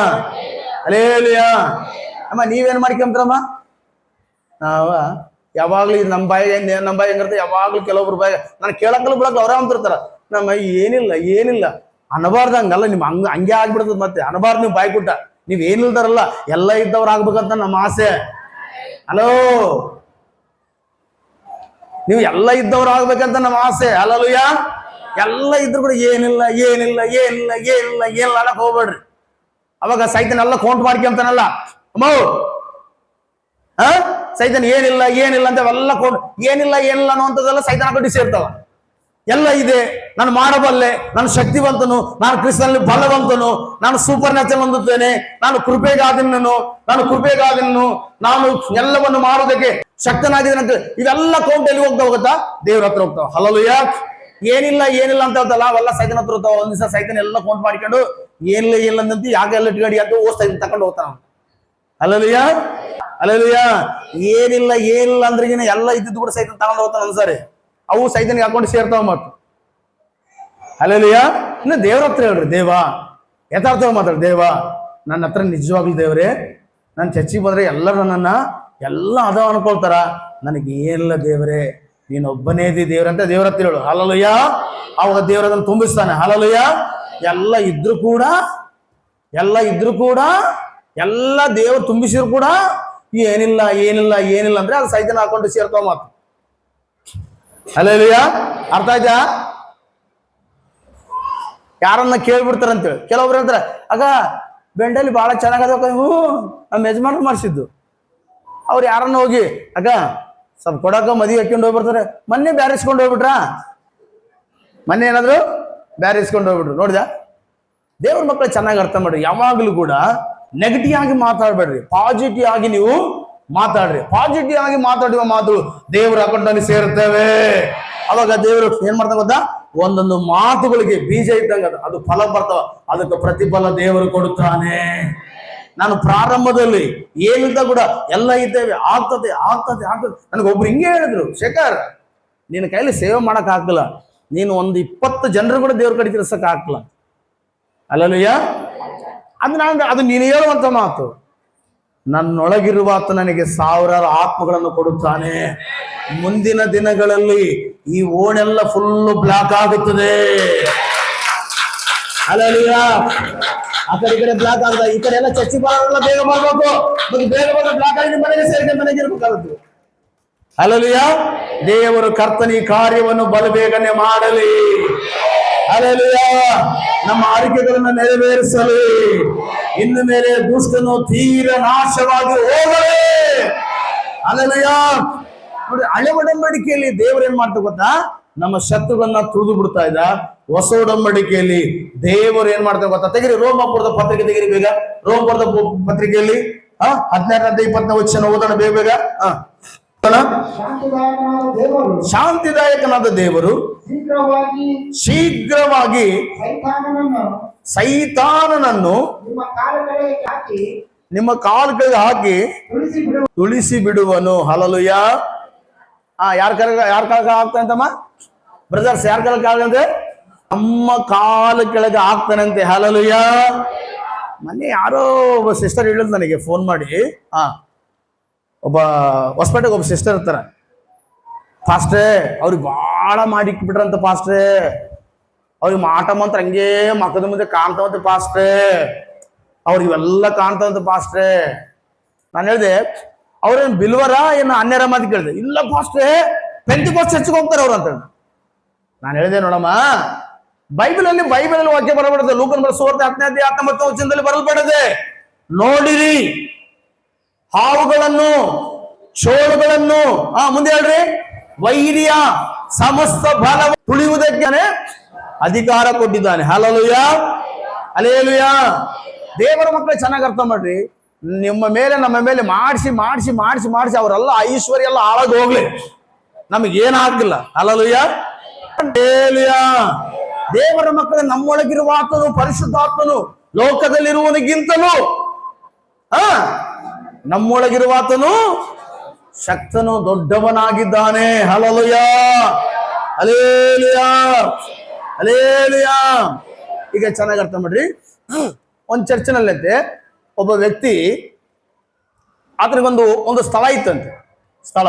ಹಲ್ಲೆಲೂಯ. ಅಮ್ಮ ನೀವೇನು ಮಾಡ್ಕೊಂತಾರಮ್ಮ? ನಾವ ಯಾವಾಗ್ಲೂ ನಮ್ಮ ಬಾಯಿ ಹೆಂಗಿರುತ್ತೆ, ಯಾವಾಗ್ಲೂ ಕೆಲವೊಬ್ರು ಬಾಯಿ ನಾನು ಕೇಳಕ್ಕಲ್ಲ ಬಿಡಕ್ಕೆ ಅವ್ರ ಅಂತಿರ್ತಾರ, ನಮ್ಮ ಏನಿಲ್ಲ ಅನಬಾರ್ದಂಗಲ್ಲ, ನಿಮ್ ಹಂಗೆ ಆಗ್ಬಿಡ್ತದ. ಮತ್ತೆ ಅನಬಾರ್ದು ನೀವು ಬಾಯಿ ಕೊಟ್ಟ, ನೀವ್ ಏನಿಲ್ದಾರಲ್ಲ ಎಲ್ಲ ಇದ್ದವ್ರು ಆಗ್ಬೇಕಂತ ನಮ್ಮ ಆಸೆ. ಹಲೋ, ನೀವು ಎಲ್ಲ ಇದ್ದವ್ರು ಆಗ್ಬೇಕಂತ ನಮ್ಮ ಆಸೆ. ಹಲ್ಲೆಲೂಯ. ಎಲ್ಲ ಇದ್ರು ಕೂಡ ಏನಿಲ್ಲ ಅನ್ನಕ್ ಹೋಗ್ಬೇಡ್ರಿ. ಅವಾಗ ಸೈತನ್ ಎಲ್ಲ ಕೌಂಟ್ ಮಾಡ್ಕೊಂತಾನಲ್ಲ, ಅಮ್ಮ ಸೈತನ್ ಏನಿಲ್ಲ ಅಂತ ಅವೆಲ್ಲ ಏನಿಲ್ಲ ಅನ್ನುವಂಥದ್ದೆಲ್ಲ ಸೈತನ ಕಟ್ಟಿ ಸೇರ್ತಾವ. ಎಲ್ಲ ಇದೆ, ನಾನು ಮಾಡಬಲ್ಲೆ, ನಾನು ಶಕ್ತಿವಂತನು, ನಾನು ಕ್ರಿಸ್ತನಲ್ಲಿ ಬಲವಂತನು, ನಾನು ಸೂಪರ್ ನ್ಯಾಚುರಲ್ ಹೊಂದುತ್ತೇನೆ, ನಾನು ಕೃಪೆಗಾದಿನನು, ನಾನು ಎಲ್ಲವನ್ನು ಮಾಡೋದಕ್ಕೆ ಶಕ್ತನಾಗಿದ್ದೇನೆ ಅಂತ ಇವೆಲ್ಲ ಕೌಂಟ್ ಎಲ್ಲಿ ಹೋಗ್ತಾ ದೇವ್ರ ಹತ್ರ ಹೋಗ್ತಾವ. ಹಲ್ಲೆಲೂಯ. ಏನಿಲ್ಲ ಅಂತ ಹೇಳ್ತಲ್ಲ, ಅವೆಲ್ಲ ಸೈತನ ಹತ್ರ ಹೋಗ್ತಾವ. ಒಂದ್ ದಿವಸ ಸೈತನ್ ಎಲ್ಲ ಕೌಂಟ್ ಮಾಡ್ಕೊಂಡು ಏನಿಲ್ಲ ಅಂತ ಯಾಕೆ ಎಲ್ಲ ಇಟ್ಗಡಿ ಅಂತ ಸೈತನ್ ತಕೊಂಡು ಹೋಗ್ತಾನ. ಹಲ್ಲೆಲೂಯ. ಹಲ್ಲೆಲೂಯ. ಏನಿಲ್ಲ ಅಂದ್ರೆ ಎಲ್ಲ ಇದ್ದಿದ್ದು ಕೂಡ ಸೈತನ್ ತಗೊಂಡು ಹೋಗ್ತಾನ ಅನ್ಸಾರಿ, ಅವು ಸೈತನ್ಗೆ ಹಾಕೊಂಡು ಸೇರ್ತಾವ ಮತ್ತು. ಹಲ್ಲೆಲೂಯ. ಇನ್ನು ದೇವ್ರ ಹತ್ರ ಹೇಳ್ರಿ, ದೇವ ಯಥಾರ್ಥವಾಗಿ ಮಾತಾಡ್ರಿ, ದೇವ ನನ್ನ ಹತ್ರ ನಿಜವಾಗ್ಲೂ ದೇವ್ರೆ, ನಾನು ಚರ್ಚಿಗೆ ಬಂದ್ರೆ ಎಲ್ಲರೂ ನನ್ನನ್ನ ಎಲ್ಲ ಅದ ಅನ್ಕೊಳ್ತಾರ, ನನಗೆ ಏನಿಲ್ಲ ದೇವ್ರೆ, ನೀನೊಬ್ಬನೇ ಇದ್ದಿ ದೇವ್ರಂತ ದೇವ್ರ ಹತ್ರ ಹೇಳು. ಹಲ್ಲಲುಯ್ಯ. ಅವಾಗ ದೇವ್ರ ಅದನ್ನು ತುಂಬಿಸ್ತಾನೆ. ಹಲ್ಲಲುಯ್ಯ. ಎಲ್ಲ ಇದ್ರು ಕೂಡ ಎಲ್ಲ ದೇವರು ತುಂಬಿಸಿದ್ರು ಕೂಡ ಏನಿಲ್ಲ ಅಂದ್ರೆ ಅದು ಸೈತಾನ ಹಾಕೊಂಡು ಸೇರ್ತಾವ ಮಾತು. ಹಲ್ಲಲುಯ್ಯ. ಅರ್ಥ ಆಯ್ತಾ? ಯಾರನ್ನ ಕೇಳ್ಬಿಡ್ತಾರಂತೇಳಿ ಕೆಲವೊಬ್ರು ಹೇಳ್ತಾರೆ, ಆಗ ಬೆಂಡಲ್ಲಿ ಬಹಳ ಚೆನ್ನಾಗದ, ನಮ್ಮ ಯಜಮಾನ ಮಾಡಿಸಿದ್ದು. ಅವ್ರು ಯಾರನ್ನ ಹೋಗಿ ಆಗ ಸ್ವಲ್ಪ ಕೊಡಕ ಮದುವೆ ಹಾಕೊಂಡು ಹೋಗ್ಬಿಡ್ತಾರೆ. ಮೊನ್ನೆ ಬ್ಯಾರಿಸ್ಕೊಂಡು ಹೋಗ್ಬಿಟ್ರಾ? ಮೊನ್ನೆ ಏನಾದ್ರು ಬ್ಯಾರಿಸ್ಕೊಂಡು ಹೋಗ್ಬಿಟ್ರು. ನೋಡಿದ? ದೇವ್ರ ಮಕ್ಕಳು ಚೆನ್ನಾಗಿ ಅರ್ಥ ಮಾಡ್ರಿ. ಯಾವಾಗಲೂ ಕೂಡ ನೆಗೆಟಿವ್ ಆಗಿ ಮಾತಾಡಬೇಡ್ರಿ, ಪಾಸಿಟಿವ್ ಆಗಿ ನೀವು ಮಾತಾಡ್ರಿ. ಪಾಸಿಟಿವ್ ಆಗಿ ಮಾತಾಡುವ ಮಾತು ದೇವರ ಅಕೌಂಟಲ್ಲಿ ಸೇರುತ್ತೇವೆ. ಅವಾಗ ದೇವರು ಏನ್ ಮಾಡ್ತಾ ಗೊತ್ತಾ? ಒಂದೊಂದು ಮಾತುಗಳಿಗೆ ಬೀಜ ಇದ್ದಂಗ ಅದು ಫಲ ಬರ್ತಾವ, ಅದಕ್ಕೆ ಪ್ರತಿಫಲ ದೇವರು ಕೊಡುತ್ತಾನೆ. ನಾನು ಪ್ರಾರಂಭದಲ್ಲಿ ಏನಿದ್ದ ಕೂಡ ಎಲ್ಲ ಇದ್ದೇವೆ, ಆಗ್ತದೆ. ನನಗೊಬ್ರು ಹಿಂಗೆ ಹೇಳಿದ್ರು, ಶೇಖರ್ ನಿನ್ನ ಕೈಲಿ ಸೇವೆ ಮಾಡಕ್ ಆಗಲ್ಲ, ನೀನು ಒಂದು 20 ಜನರು ಕೂಡ ದೇವ್ರ ಕಡೆ ತಿರ್ಸಕ್ ಆಗಲ್ಲ. ಅಲ್ಲಲ್ಲಯ್ಯ, ಅದು ನೀನು ಹೇಳುವಂತ ಮಾತು. ನನ್ನೊಳಗಿರುವ ಆತ ನನಗೆ 1000 ಆತ್ಮಗಳನ್ನು ಕೊಡುತ್ತಾನೆ. ಮುಂದಿನ ದಿನಗಳಲ್ಲಿ ಈ ಓಣೆಲ್ಲ ಫುಲ್ ಬ್ಲಾಕ್ ಆಗುತ್ತದೆ. ಅಲ್ಲಲ್ಲಯ್ಯ, ಆ ಕಡೆ ಬ್ಲಾಕ್ ಆಗ, ಈ ಕಡೆ ಎಲ್ಲ ಚರ್ಚಿ ಬರೋಲ್ಲ, ಬೇಗ ಮಾಡ್ಬೇಕು. ಬೇಗ ಬಂದ್ರೆ ಬ್ಲಾಕ್ ಆಗಿ ಮನೆಗೆ ಸೇರಿಕೆ ಮನೆಗೆ ಇರ್ಬೇಕಾಗುತ್ತೆ. ಹಲ್ಲೆಲೂಯ. ದೇವರು ಕರ್ತನಿ ಕಾರ್ಯವನ್ನು ಬಲಬೇಗನೆ ಮಾಡಲಿ. ಹಲ್ಲೆಲೂಯ. ನಮ್ಮ ಆರಿಕೆಗಳನ್ನು ನೆರವೇರಿಸಲಿ. ಇನ್ನು ಮೇಲೆ ದುಷ್ಟನು ತೀರ ನಾಶವಾಗಿ ಹೋಗಲಿ. ಹಲ್ಲೆಲೂಯ. ನೋಡಿ, ಹಳೆ ಒಡಂಬಡಿಕೆಯಲ್ಲಿ ದೇವರು ಏನ್ ಮಾಡ್ತಾ ಗೊತ್ತಾ? ನಮ್ಮ ಶತ್ರುಗಳನ್ನ ತುಳಿದು ಬಿಡ್ತಾ ಇದ್ದ. ಹೊಸ ಒಡಂಬಡಿಕೆಯಲ್ಲಿ ದೇವರು ಏನ್ ಮಾಡ್ತಾರೆ ಗೊತ್ತಾ? ತೆಗಿರಿ, ರೋಮಾಪುರದ ಪತ್ರಿಕೆ ತೆಗಿರಿ ಬೇಗ. ರೋಮಾಪುರದ ಪತ್ರಿಕೆಯಲ್ಲಿ 14-20 ವಚನ ಓದೋಣ ಬೇಗ. ಶಾಂತಿದಾಯಕನಾದ ದೇವರು ಶೀಘ್ರವಾಗಿ ಸೈತಾನನನ್ನು ನಿಮ್ಮ ಕಾಲುಗಳಿಗೆ ಹಾಕಿ ತುಳಿಸಿ ಬಿಡುವನು. ಹಲ್ಲೆಲೂಯ. ಯಾರ ಕಾಲ ಆಗ್ತಾನಂತಮ್ಮ ಬ್ರದರ್ಸ್? ಯಾರ ಕಾಲ ಅಂದ್ರೆ ನಮ್ಮ ಕಾಲು ಕೆಳಗೆ ಆಗ್ತಾನಂತೆ. ಹಲ್ಲೆಲೂಯ. ಮೊನ್ನೆ ಯಾರೋ ಒಬ್ಬ ಸಿಸ್ಟರ್ ಹೇಳಿದ್ ನನಗೆ ಫೋನ್ ಮಾಡಿ, ಒಬ್ಬ ಹೊಸಪೇಟೆಗೆ ಒಬ್ಬ ಸಿಸ್ಟರ್ ಇರ್ತಾರ, ಫಾಸ್ಟ್ರೇ ಅವ್ರಿಗೆ ಭಾಳ ಮಾಡಿಕ್ಬಿಟ್ರಂತ ಫಾಸ್ಟ್ರೇ, ಅವ್ರಿಗೆ ಮಾಟ ಮಂತ್ರ ಹಂಗೆ ಮಕ್ಕದ ಮುಂದೆ ಕಾಣ್ತಾವಂತ ಫಾಸ್ಟ್ರೇ, ಅವ್ರಿಗೆ ಇವೆಲ್ಲ ಕಾಣ್ತಾವಂತ ಫಾಸ್ಟ್ರೇ. ನಾನು ಹೇಳಿದೆ, ಅವ್ರೇನು ಬಿಲ್ವರ ಏನು ಅನ್ಯರ ಮಾತು ಕೇಳಿದೆ. ಇಲ್ಲ ಫಾಸ್ಟ್ರೇ, ಪೆಂಟಿಕೋಸ್ಟ್ ಚರ್ಚ್ಗೆ ಹೋಗ್ತಾರೆ ಅವ್ರು ಅಂತ. ನಾನು ಹೇಳಿದೆ, ನೋಡಮ್ಮ, ಬೈಬಲಲ್ಲಿ ವಾಕ್ಯ ಬರಬಾರದು. ಲೂಕನ ಸುವಾರ್ತೆ 10-19 ವಚನದಲ್ಲಿ ಬರಲ್ಪಡದೆ. ನೋಡಿರಿ, ಹಾವುಗಳನ್ನು, ಚೋಳುಗಳನ್ನು, ಮುಂದೆ ಹೇಳ್ರಿ, ವೈರಿಯ ಸಮಸ್ತ ಬಲ ತುಳಿಯುವುದಕ್ಕೆ ಅಧಿಕಾರ ಕೊಟ್ಟಿದ್ದಾನೆ. ಹಲ್ಲೆಲೂಯ. ಹಲ್ಲೆಲೂಯ. ದೇವರ ಮಕ್ಕಳು ಚೆನ್ನಾಗಿ ಅರ್ಥ ಮಾಡ್ರಿ. ನಿಮ್ಮ ಮೇಲೆ ನಮ್ಮ ಮೇಲೆ ಮಾಡಿಸಿ ಅವರೆಲ್ಲ ಐಶ್ವರ್ಯ ಎಲ್ಲ ಹಾಳಾಗಿ ಹೋಗ್ಲಿ, ನಮಗೇನಾಗಿಲ್ಲ. ಹಲ್ಲೆಲೂಯ. ಹಲ್ಲೆಲೂಯ. ದೇವರ ಮಕ್ಕಳು ನಮ್ಮೊಳಗಿರುವ ಆತನು ಪರಿಶುದ್ಧಾತ್ಮನು ಲೋಕದಲ್ಲಿರುವನಿಗಿಂತಲೂ ನಮ್ಮೊಳಗಿರುವ ಆತನು ಶಕ್ತನು ದೊಡ್ಡವನಾಗಿದ್ದಾನೆ. ಹಲ್ಲೆಲೂಯ. ಹಲ್ಲೆಲೂಯ. ಹಲ್ಲೆಲೂಯ. ಈಗ ಚೆನ್ನಾಗಿ ಅರ್ಥ ಮಾಡ್ರಿ. ಒಂದು ಚರ್ಚಿನಲ್ಲಂತೆ ಒಬ್ಬ ವ್ಯಕ್ತಿ, ಆತನಿಗೊಂದು ಸ್ಥಳ ಇತ್ತಂತೆ. ಸ್ಥಳ,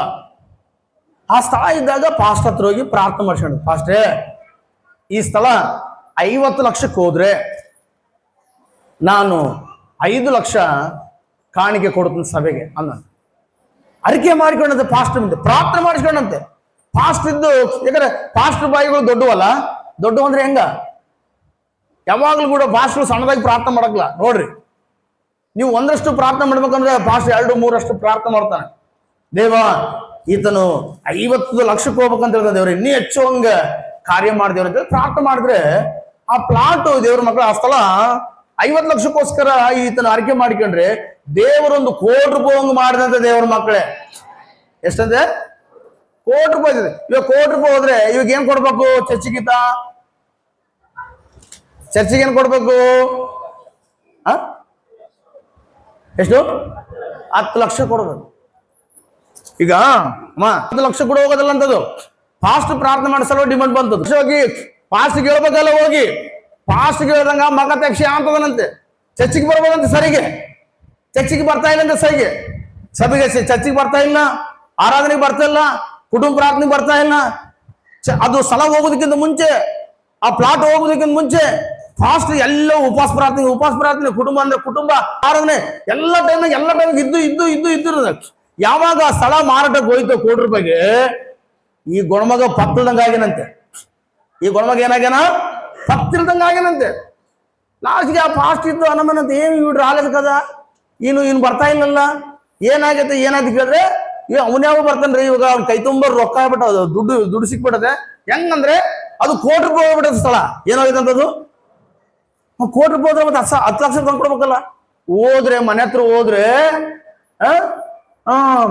ಆ ಸ್ಥಳ ಇದ್ದಾಗ ಪಾಸ್ಟ್ ಹತ್ರ ಹೋಗಿ ಪ್ರಾರ್ಥನೆ ಮಾಡ್ಕೊಂಡು, ಪಾಸ್ಟ್ರೇ ಈ ಸ್ಥಳ 50 ಲಕ್ಷಕ್ಕೆ ಹೋದ್ರೆ ನಾನು 5 ಲಕ್ಷ ಕಾಣಿಕೆ ಕೊಡ್ತೀನಿ ಸಭೆಗೆ ಅನ್ನ ಅರಿಕೆ ಮಾಡಿಕೊಂಡಂತೆ. ಪಾಸ್ಟ್ ಮುಂದೆ ಪ್ರಾರ್ಥನೆ ಮಾಡಿಸ್ಕೊಂಡಂತೆ. ಪಾಸ್ಟ್ ಇದ್ದು, ಯಾಕಂದ್ರೆ ಪಾಸ್ಟ್ ಬಾಯಿಗಳು ದೊಡ್ಡವಲ್ಲ. ದೊಡ್ಡವು ಅಂದ್ರೆ ಹೆಂಗ? ಯಾವಾಗ್ಲೂ ಕೂಡ ಪಾಸ್ಟ್ರು ಸಣ್ಣದಾಗಿ ಪ್ರಾರ್ಥನೆ ಮಾಡಕ್ಲ. ನೋಡ್ರಿ, ನೀವು 1ರಷ್ಟು ಪ್ರಾರ್ಥನೆ ಮಾಡ್ಬೇಕಂದ್ರೆ ಪಾಸ್ಟ್ 2-3ರಷ್ಟು ಪ್ರಾರ್ಥನೆ ಮಾಡ್ತಾನೆ. ದೇವ, ಈತನು 50 ಲಕ್ಷಕ್ಕೆ ಹೋಗ್ಬೇಕಂತ ಹೇಳ್ದ ದೇವ್ರ, ಇನ್ನೂ ಹೆಚ್ಚು ಹಂಗ ಕಾರ್ಯ ಮಾಡಿದೇವ್ರ ಅಂತ ಪ್ರಾರ್ಥನೆ ಮಾಡಿದ್ರೆ, ಆ ಪ್ಲಾಟ್ ದೇವ್ರ ಮಕ್ಕಳು, ಆ ಸ್ಥಳ 50 ಲಕ್ಷಕ್ಕೋಸ್ಕರ ಈತನ ಅರಿಕೆ ಮಾಡಿಕೊಂಡ್ರೆ ದೇವರೊಂದು ₹1 ಕೋಟಿ ಮಾಡಿದಂತೆ ದೇವರ ಮಕ್ಕಳೇ. ಎಷ್ಟಂತೆ? ₹1 ಕೋಟಿ ಇದೆ. ಇವಾಗ ₹1 ಕೋಟಿ ಹೋದ್ರೆ ಇವಾಗ ಏನ್ ಕೊಡ್ಬೇಕು? ಚರ್ಚಿಗೆ ಏನ್ ಕೊಡ್ಬೇಕು? ಎಷ್ಟು? 10 ಲಕ್ಷ ಕೊಡ್ಬೇಕು. ಈಗ 10 ಲಕ್ಷ ಕೂಡ ಹೋಗೋದಲ್ಲ ಅಂತದ್ದು. ಫಾಸ್ಟ್ ಪ್ರಾರ್ಥನೆ ಮಾಡಿಸಲು ಡಿಮಾಂಡ್ ಬಂತದ್ದು. ಹೋಗಿ ಫಾಸ್ಟ್ಗೆ ಹೇಳ್ಬೇಕಲ್ಲ, ಹೋಗಿ ಫಾಸ್ಟ್ಗೆ ಹೇಳ್ದಂಗ ಮಗ ತೆಕ್ಷಿ ಅಂತದನಂತೆ. ಚರ್ಚಿಗೆ ಬರ್ಬೋದಂತೆ ಸರಿಗೆ, ಚರ್ಚಿಗೆ ಬರ್ತಾ ಇಲ್ಲ ಅಂತ ಸರಿಗೆ, ಸಭೆಗೆ ಚರ್ಚಿಗೆ ಬರ್ತಾ ಇಲ್ಲ, ಆರಾಧನೆಗೆ ಬರ್ತಾ ಇಲ್ಲ, ಕುಟುಂಬ ಪ್ರಾರ್ಥನೆ ಬರ್ತಾ ಇಲ್ಲ. ಅದು ಸ್ಥಳ ಹೋಗೋದಕ್ಕಿಂತ ಮುಂಚೆ, ಆ ಪ್ಲಾಟ್ ಹೋಗೋದಕ್ಕಿಂತ ಮುಂಚೆ ಫಾಸ್ಟ್ ಎಲ್ಲ ಉಪವಾಸ ಪ್ರಾರ್ಥನೆ, ಕುಟುಂಬ ಅಂದ್ರೆ ಕುಟುಂಬ ಆರಾಧನೆ ಎಲ್ಲ ಟೈಮ್ ಇದ್ದು ಯಾವಾಗ ಆ ಸ್ಥಳ ಮಾರಾಟಕ್ಕೆ ಹೋಯ್ತು ₹1,00,00,000, ಈ ಗೊಣಮಗ ಪತ್ತಿಲ್ದಂಗೆ ಆಗ್ಯಾನಂತೆ. ಈ ಗೊಣಮಗ ಏನಾಗ್ಯಾನ? ಪತ್ತಿಲ್ದಂಗೆ ಆಗ್ಯಾನಂತೆ. ಲಾಸ್ಟ್ಗೆ ಆ ಫಾಸ್ಟ್ ಇದ್ದು ಅನ್ನಮನಂತೆ, ಏನು ಇವ್ರು ಆಗದ ಕದ, ಇನ್ನು ಬರ್ತಾ ಇಲ್ಲಲ್ಲ, ಏನಾಗೈತೆ ಕೇಳಿದ್ರೆ, ಅವನ್ಯಾವ ಬರ್ತಾನ್ರಿ ಇವಾಗ, ಅವ್ನ ಕೈ ತುಂಬ ರೊಕ್ಕ ಆಗ್ಬಿಟ್ಟ, ದುಡ್ಡು ಸಿಕ್ಬಿಟ್ಟದೆ. ಹೆಂಗಂದ್ರೆ ಅದು ₹1,00,00,000 ಹೋಗ್ಬಿಟ್ಟದ ಸ್ಥಳ. ಏನಾಗೈತೆ ಅಂತದು? ₹1,00,00,000 ಹೋದ್ರೆ ಮತ್ತೆ 10 ಲಕ್ಷ ತಂದ್ಕೊಡ್ಬೇಕಲ್ಲ. ಹೋದ್ರೆ ಮನೆ ಹತ್ರ ಹೋದ್ರೆ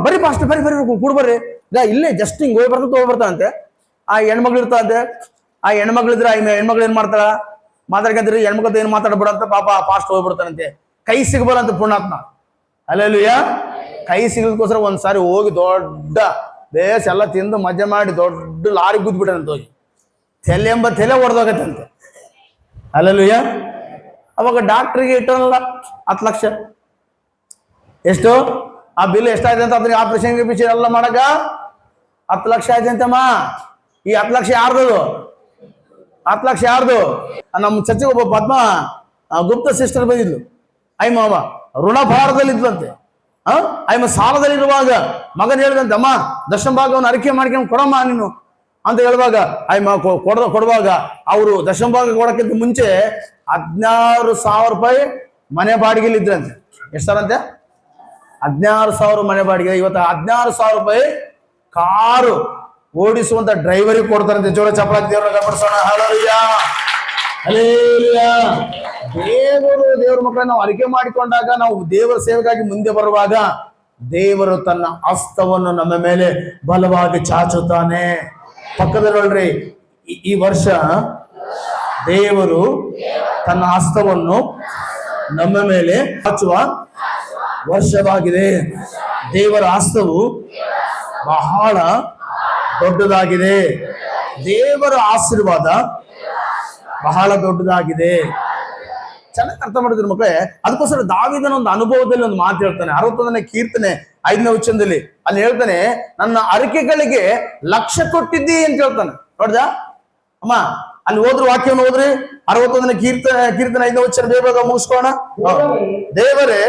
ಬರೀ ಫಾಸ್ಟ್ ಬರೀ ಕೂಡ್ಬರ್ರಿ, ಇಲ್ಲೇ ಜಸ್ಟ್ ಹಿಂಗ್ ಹೋಗ್ಬರ್ತಾನಂತೆ. ಆ ಹೆಣ್ಮಗಳು ಇರ್ತಾವಂತೆ. ಆ ಹೆಣ್ಮಗಳಿದ್ರೆ ಹೆಣ್ಮಗಳು ಏನ್ ಮಾಡ್ತಾಳ, ಮಾತಾಡ್ಕಂತೀರಿ, ಹೆಣ್ಮಕ್ಳದ್ದು ಏನ್ ಮಾತಾಡ್ಬೇಡ ಅಂತ ಪಾಪ ಫಾಸ್ಟ್ ಹೋಗ್ಬಿಡ್ತಾನಂತೆ. ಕೈ ಸಿಗಬಾರಂತ ಪುಣ್ಯಾತ್ಮ. ಅಲ್ಲೆಲ್ಲೂಯ್ಯ. ಕೈ ಸಿಗಲಿಕ್ಕೋಸ್ಕರ ಒಂದ್ಸಾರಿ ಹೋಗಿ ದೊಡ್ಡ ಬೇಸ್ ಎಲ್ಲ ತಿಂದು ಮಜಾ ಮಾಡಿ ದೊಡ್ಡ ಲಾರಿ ಗುದ್ಬಿಟ್ಟಂತ, ಹೋಗಿ ತಲೆ ಹೊಡೆದೋಗತ್ತಂತೆ. ಅಲ್ಲೆಲ್ಲೂಯ್ಯ. ಅವಾಗ ಡಾಕ್ಟ್ರಿಗೆ ಇಟ್ಟನಲ್ಲ 10 ಲಕ್ಷ. ಎಷ್ಟು ಆ ಬಿಲ್ ಎಷ್ಟಾಯ್ತು ಅಂತ, ಅದನ್ನ ಆಪರೇಷನ್ ಎಲ್ಲ ಮಾಡಕ 10 ಲಕ್ಷ ಆಯ್ತು ಅಂತಮ್ಮ. ಈ 10 ಲಕ್ಷ ಯಾರ್ದು? 10 ಲಕ್ಷ ಯಾರ್ದು? ನಮ್ಮ ಚರ್ಚೆಗೆ ಒಬ್ಬ ಪದ್ಮ ಗುಪ್ತ ಸಿಸ್ಟರ್ ಬಂದಿದ್ಲು. ಅಯ್ಯಮ್ಮ ಋಣಭಾರದಲ್ಲಿ ಇದ್ಲಂತೆ. ಅಯ್ಯಮ್ಮ ಸಾಲದಲ್ಲಿರುವಾಗ ಮಗನ ಹೇಳಿದಂತೆ, ಅಮ್ಮ ದಶಮ ಭಾಗವನ್ನು ಅರಿಕೆ ಮಾಡ್ಕೊಂಡು ಕೊಡಮ್ಮ ನೀನು ಅಂತ ಹೇಳುವಾಗ, ಅಯ್ಯಮ್ಮ ಕೊಡುವಾಗ ಅವರು ದಶಮ ಭಾಗ ಕೊಡಕ್ಕಿಂತ ಮುಂಚೆ ₹16,000 ಮನೆ ಬಾಡಿಗೆಲಿ ಇದ್ರಂತೆ. ಎಷ್ಟು ಸಾವಿರ ಅಂತೆ? 16,000 ಮನೆ ಬಾಡಿಗೆ. ಇವತ್ತು ₹16,000 ಕಾರು ಓಡಿಸುವಂತ ಡ್ರೈವರಿಗೆ ಕೊಡ್ತಾರಂತೆ. ಜೋರ ಚಪ್ಪಳ ದೇವರ ಗಮನಿಸೋಣ. Hallelujah, hallelujah. ದೇವರ ಮಕ್ಕಳನ್ನ ನಾವು ಅರಿಕೆ ಮಾಡಿಕೊಂಡಾಗ, ನಾವು ದೇವರ ಸೇವೆಗಾಗಿ ಮುಂದೆ ಬರುವಾಗ, ದೇವರು ತನ್ನ ಹಸ್ತವನ್ನು ನಮ್ಮ ಮೇಲೆ ಬಲವಾಗಿ ಚಾಚುತ್ತಾನೆ. ಪಕ್ಕದಲ್ರಿ, ಈ ವರ್ಷ ದೇವರು ತನ್ನ ಹಸ್ತವನ್ನು ನಮ್ಮ ಮೇಲೆ ಚಾಚುವ ವರ್ಷವಾಗಿದೆ. ದೇವರ ಹಸ್ತವು ಬಹಳ ದೊಡ್ಡದಾಗಿದೆ. ದೇವರ ಆಶೀರ್ವಾದ ಬಹಳ ದೊಡ್ಡದಾಗಿದೆ. ಚೆನ್ನಾಗಿ ಅರ್ಥ ಮಾಡಿದ್ರು ಮಕ್ಕಳೇ. ಅದಕ್ಕೋಸ್ಕರ ದಾವೀದನ ಒಂದು ಅನುಭವದಲ್ಲಿ ಒಂದು ಮಾತು ಹೇಳ್ತಾನೆ. 61ನೇ ಕೀರ್ತನೆ 5ನೇ ವಚನದಲ್ಲಿ ಅಲ್ಲಿ ಹೇಳ್ತಾನೆ, ನನ್ನ ಅರಿಕೆಗಳಿಗೆ ಲಕ್ಷ್ಯ ಕೊಟ್ಟಿದ್ದಿ ಅಂತ ಹೇಳ್ತಾನೆ. ನೋಡ್ದ ಅಮ್ಮ, ಅಲ್ಲಿ ಹೋದ್ರು ವಾಕ್ಯವನ್ನು ಹೋದ್ರಿ. 61ನೇ ಕೀರ್ತನೆ 5ನೇ ವಚನ ಬೇಗ ಮುಗಿಸ್ಕೋಣ. ದೇವರೇ,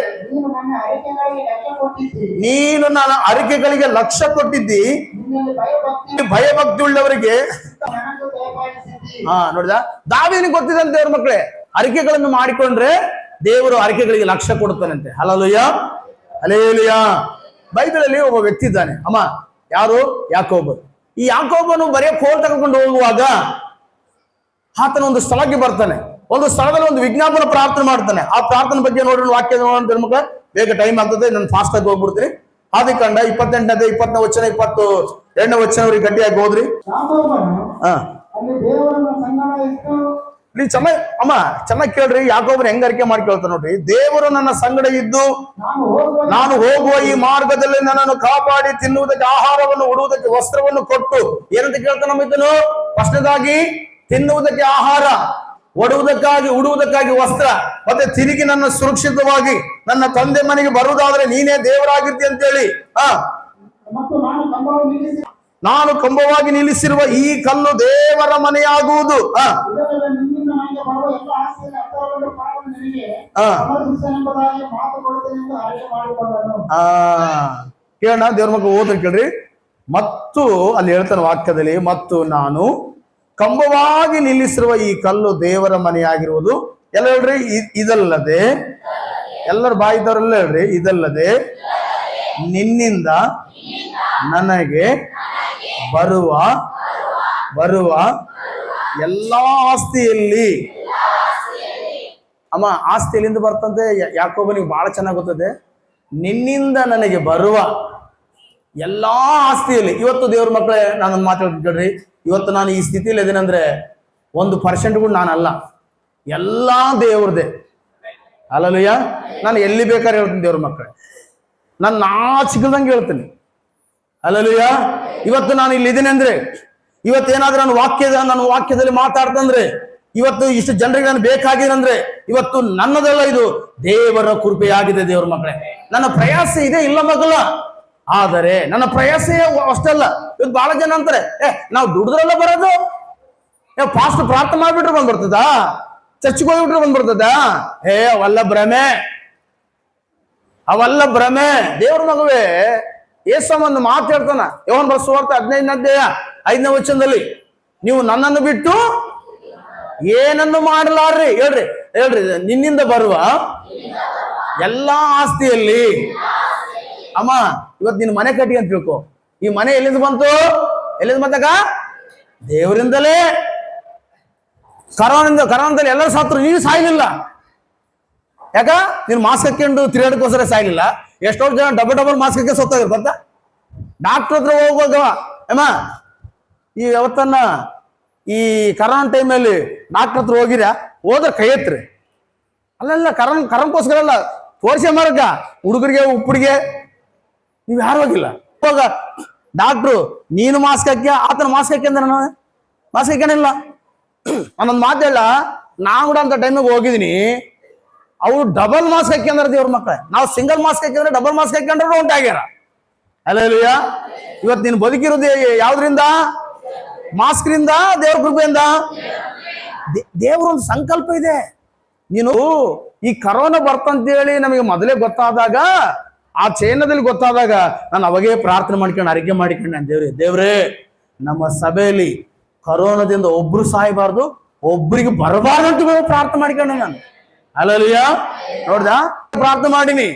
ನೀನು ನನ್ನ ಅರಿಕೆಗಳಿಗೆ ಲಕ್ಷ್ಯ ಕೊಟ್ಟಿದ್ದಿ, ಭಯಭಕ್ತಿ ಉಳ್ಳವರಿಗೆ. ನೋಡಿದ, ದಾವೀದನಿಗೆ ಗೊತ್ತಿದಂತೆ ದೇವ್ರ ಮಕ್ಕಳೇ, ಅರಿಕೆಗಳನ್ನು ಮಾಡಿಕೊಂಡ್ರೆ ದೇವರು ಅರಿಕೆಗಳಿಗೆ ಲಕ್ಷ್ಯ ಕೊಡುತ್ತಾನಂತೆ. Hallelujah, hallelujah. ಬೈಬಲಲ್ಲಿ ಒಬ್ಬ ವ್ಯಕ್ತಿ ಇದ್ದಾನೆ ಅಮ್ಮ. ಯಾರು? ಯಾಕೋಬ. ಈ ಯಾಕೋಬನು ಬರೀ ಕೋಲ್ ತಗೊಂಡು ಹೋಗುವಾಗ ಆತನ ಒಂದು ಸ್ಥಳಕ್ಕೆ ಬರ್ತಾನೆ. ಒಂದು ಸ್ಥಳದಲ್ಲಿ ಒಂದು ವಿಜ್ಞಾಪನ ಪ್ರಾರ್ಥನೆ ಮಾಡ್ತಾನೆ. ಆ ಪ್ರಾರ್ಥನೆ ಬಗ್ಗೆ ನೋಡೋಣ, ವಾಕ್ಯ ನೋಡೋಣ ಮಕ್ಕಳ. ಬೇಗ ಟೈಮ್ ಆಗ್ತದೆ, ನಾನು ಫಾಸ್ಟ್ ಆಗಿ ಹೋಗ್ಬಿಡ್ತೀನಿ. ಆದಿಕಾಂಡ 28ನೇ 20ನೇ ವಚನ 22ನೇ ವಚನವರೆಗೆ ಗಟ್ಟಿಯಾಗಿ ಹೋದ್ರಿ. ಚೆನ್ನಾಗಿ ಅಮ್ಮ, ಚೆನ್ನಾಗಿ ಕೇಳ್ರಿ. ಯಾಕೋಬ್ರು ಹೆಂಗ ಅರಿಕೆ ಮಾಡಿ ಕೇಳ್ತಾರ ನೋಡ್ರಿ. ದೇವರು ನನ್ನ ಸಂಗಡ ಇದ್ದು ನಾನು ಹೋಗುವ ಈ ಮಾರ್ಗದಲ್ಲಿ ನನ್ನನ್ನು ಕಾಪಾಡಿ, ತಿನ್ನುವುದಕ್ಕೆ ಆಹಾರವನ್ನು, ಉಡುವುದಕ್ಕೆ ವಸ್ತ್ರವನ್ನು ಕೊಟ್ಟು. ಏನಂತ ಕೇಳ್ತಾನ ಇದನ್ನು? ಫಸ್ಟ್ನೇದಾಗಿ ತಿನ್ನುವುದಕ್ಕೆ ಆಹಾರ, ಉಡುವುದಕ್ಕಾಗಿ ವಸ್ತ್ರ, ಮತ್ತೆ ತಿರುಗಿ ನನ್ನ ಸುರಕ್ಷಿತವಾಗಿ ನನ್ನ ತಂದೆ ಮನೆಗೆ ಬರುವುದಾದ್ರೆ ನೀನೇ ದೇವರಾಗಿರ್ತಿ ಅಂತೇಳಿ. ನಾನು ಕಂಬವಾಗಿ ನಿಲ್ಲಿಸಿರುವ ಈ ಕಲ್ಲು ದೇವರ ಮನೆಯಾಗುವುದು. ಕೇಳೋಣ, ದೇವ್ರ ಮಕ್ಕಳು ಓದ್ರ ಕೇಳ್ರಿ. ಮತ್ತು ಅಲ್ಲಿ ಹೇಳ್ತಾನೆ ವಾಕ್ಯದಲ್ಲಿ, ಮತ್ತು ನಾನು ಕಂಬವಾಗಿ ನಿಲ್ಲಿಸಿರುವ ಈ ಕಲ್ಲು ದೇವರ ಮನೆಯಾಗಿರುವುದು. ಎಲ್ಲ ಹೇಳ್ರಿ, ಇದಲ್ಲದೆ, ಎಲ್ಲರ ಬಾಯಿದವರೆಲ್ಲ ಹೇಳ್ರಿ, ಇದಲ್ಲದೆ ನಿನ್ನಿಂದ ನನಗೆ ಬರುವ ಎಲ್ಲಾ ಆಸ್ತಿಯಲ್ಲಿ. ಅಮ್ಮ, ಆಸ್ತಿ ಎಲ್ಲಿಂದ ಬರ್ತಂತೆ? ಯಾಕೋಬನಿಗೆ ಬಹಳ ಚೆನ್ನಾಗಿ ಗೊತ್ತದೆ. ನಿನ್ನಿಂದ ನನಗೆ ಬರುವ ಎಲ್ಲಾ ಆಸ್ತಿಯಲ್ಲಿ. ಇವತ್ತು ದೇವ್ರ ಮಕ್ಕಳೇ, ನಾನು ಮಾತಾಡ್ತಿದ್ರಿ, ಇವತ್ತು ನಾನು ಈ ಸ್ಥಿತಿಯಲ್ಲಿ ಇದೇನಂದ್ರೆ 1% ಕೂಡ ನಾನಲ್ಲ, ಎಲ್ಲಾ ದೇವ್ರದೇ. ಹಲ್ಲೆಲೂಯಾ. ನಾನು ಎಲ್ಲಿ ಬೇಕಾದ್ರೆ ಹೇಳ್ತೀನಿ ದೇವ್ರ ಮಕ್ಕಳೇ, ನಾನು ನಾಚಿಕಲ್ದಂಗೆ ಹೇಳ್ತೀನಿ. ಹಲ್ಲೆಲೂಯಾ. ಇವತ್ತು ನಾನು ಇಲ್ಲಿ ಇದ್ದೀನಿ ಅಂದ್ರೆ, ಇವತ್ತೇನಾದ್ರೂ ನನ್ನ ವಾಕ್ಯದಲ್ಲಿ ಮಾತಾಡ್ತಂದ್ರೆ, ಇವತ್ತು ಇಷ್ಟು ಜನರಿಗೆ ನಾನು ಬೇಕಾಗಿರಂದ್ರೆ, ಇವತ್ತು ನನ್ನದೆಲ್ಲ ಇದು ದೇವರ ಕೃಪೆಯಾಗಿದೆ ದೇವ್ರ ಮಕ್ಕಳೇ. ನನ್ನ ಪ್ರಯಾಸ ಇದೆ ಇಲ್ಲ ಮಗಲ್ಲ. ಆದರೆ ನನ್ನ ಪ್ರಯಾಸೇ ಅಷ್ಟಲ್ಲ. ಇವತ್ತು ಬಹಳ ಜನ ಅಂತಾರೆ, ನಾವು ದುಡಿದ್ರಲ್ಲ ಬರೋದು, ಫಾಸ್ಟ್ ಪ್ರಾರ್ಥನೆ ಮಾಡ್ಬಿಟ್ರೆ ಬಂದ್ಬರ್ತದ, ಚರ್ಚ್ಗೆ ಹೋಗ್ಬಿಟ್ರೆ ಬಂದ್ಬರ್ತದ. ಅವೆಲ್ಲ ಭ್ರಮೆ, ಅವೆಲ್ಲ ಭ್ರಮೆ. ದೇವ್ರ ಮಗುವೆ ಯೇಸು ಒಂದು ಮಾತು ಹೇಳ್ತಾನ, ಯೋಹಾನ ಬರೆದ ಸುವಾರ್ತೆ 15ನೇ ಅಧ್ಯಾಯ 5ನೇ ವಚನದಲ್ಲಿ, ನೀವು ನನ್ನನ್ನು ಬಿಟ್ಟು ಏನನ್ನು ಮಾಡಲಾರ್ರಿ. ಹೇಳ್ರಿ ಹೇಳ್ರಿ, ನಿನ್ನಿಂದ ಬರುವ ಎಲ್ಲಾ ಆಸ್ತಿಯಲ್ಲಿ. ಅಮ್ಮ, ಇವತ್ತು ನಿನ್ನ ಮನೆ ಕಟ್ಟಿ ಅಂತ ತಿಳ್ಕೊ. ಈ ಮನೆ ಎಲ್ಲಿಂದ ಬಂತು? ಎಲ್ಲಿಂದ ಬಂದಾಗ? ದೇವರಿಂದಲೇ. ಕರೋನದಲ್ಲಿ ಎಲ್ಲರೂ ಸಾತ್ರು, ನೀನು ಸಾಯ್ಲಿಲ್ಲ. ಯಾಕ? ನೀನು ಮಾಸ್ಕ್ ಹಾಕೊಂಡು ತಿರುಗಾಡಕ್ಕೋಸ್ಕರ ಸಾಯ್ಲಿಲ್ಲ. ಎಷ್ಟೋ ಜನ ಡಬಲ್ ಮಾಸ್ಕ್ ಹಾಕಿ ಸತ್ತೋಗಿರ್ ಗೊತ್ತಾ? ಡಾಕ್ಟರ್ ಹತ್ರ ಹೋಗುವಾಗ ಅಮ್ಮ, ಈ ಯಾವತ್ತನ್ನ ಈ ಕರೋನಾ ಟೈಮಲ್ಲಿ ಡಾಕ್ಟರ್ ಹತ್ರ ಹೋದ್ರೆ ಕೈ ಎತ್ರಿ. ಅಲ್ಲೆಲ್ಲ ಕರೋನಕ್ಕೋಸ್ಕರ ಅಲ್ಲ, ತೋರಿಸೇ ಮಾರಕ ಹುಡುಗರಿಗೆ ಉಪ್ಪುಡಿಗೆ ನೀವು ಯಾರು ಹೋಗಿಲ್ಲ. ಹೋಗ ಡಾಕ್ಟ್ರು, ನೀನು ಮಾಸ್ಕ್ ಹಾಕಿ, ಆತನ ಮಾಸ್ಕ್ ಹಾಕಿ ಅಂದ್ರೆ ನಾನು ಮಾಸ್ಕ್ ಹಾಕ್ಯಾನಿಲ್ಲ. ನಾನೊಂದು ಮಾತು ಹೇಳ, ನಾನು ಕೂಡ ಅಂತ ಟೈಮಿಗೆ ಹೋಗಿದ್ದೀನಿ, ಅವ್ರು ಡಬಲ್ ಮಾಸ್ಕ್ ಹಾಕ್ಯಂದ್ರೆ ದೇವ್ರ ಮಕ್ಕಳೇ. ನಾವು ಸಿಂಗಲ್ ಮಾಸ್ಕ್ ಹಾಕಿದ್ರೆ ಡಬಲ್ ಮಾಸ್ಕ್ ಹಾಕ್ಯಂಡ್ರು ಉಂಟಾಗ್ಯಾರ. ಅಲ್ಲೆಲ್ಲೂಯ. ಇವತ್ತು ನೀನು ಬದುಕಿರೋದು ಯಾವ್ದ್ರಿಂದ? ಮಾಸ್ಕ್ರಿಂದ, ದೇವ್ರ ಕೃಪೆಯಿಂದ. ದೇವ್ರ ಒಂದು ಸಂಕಲ್ಪ ಇದೆ. ನೀನು ಈ ಕರೋನಾ ಬರ್ತಂತೇಳಿ ನಮಗೆ ಮೊದಲೇ ಗೊತ್ತಾದಾಗ, ಆ ಚೈನಾದಲ್ಲಿ ಗೊತ್ತಾದಾಗ, ನಾನು ಅವಾಗೇ ಪ್ರಾರ್ಥನೆ ಮಾಡ್ಕೊಂಡು ಅರಿಕೆ ಮಾಡಿಕೊಂಡು ನಾನು ದೇವ್ರೇ ನಮ್ಮ ಸಭೆಯಲ್ಲಿ ಕರೋನಾದಿಂದ ಒಬ್ರು ಸಾಯಬಾರ್ದು, ಒಬ್ರಿಗೆ ಬರಬಾರ್ದು ಅಂತ ಪ್ರಾರ್ಥನೆ ಮಾಡ್ಕೊಂಡೆ ನಾನು. ಅಲ್ಲಲ್ಲಿಯ ನೋಡ್ದ, ಪ್ರಾರ್ಥನೆ ಮಾಡೀನಿ.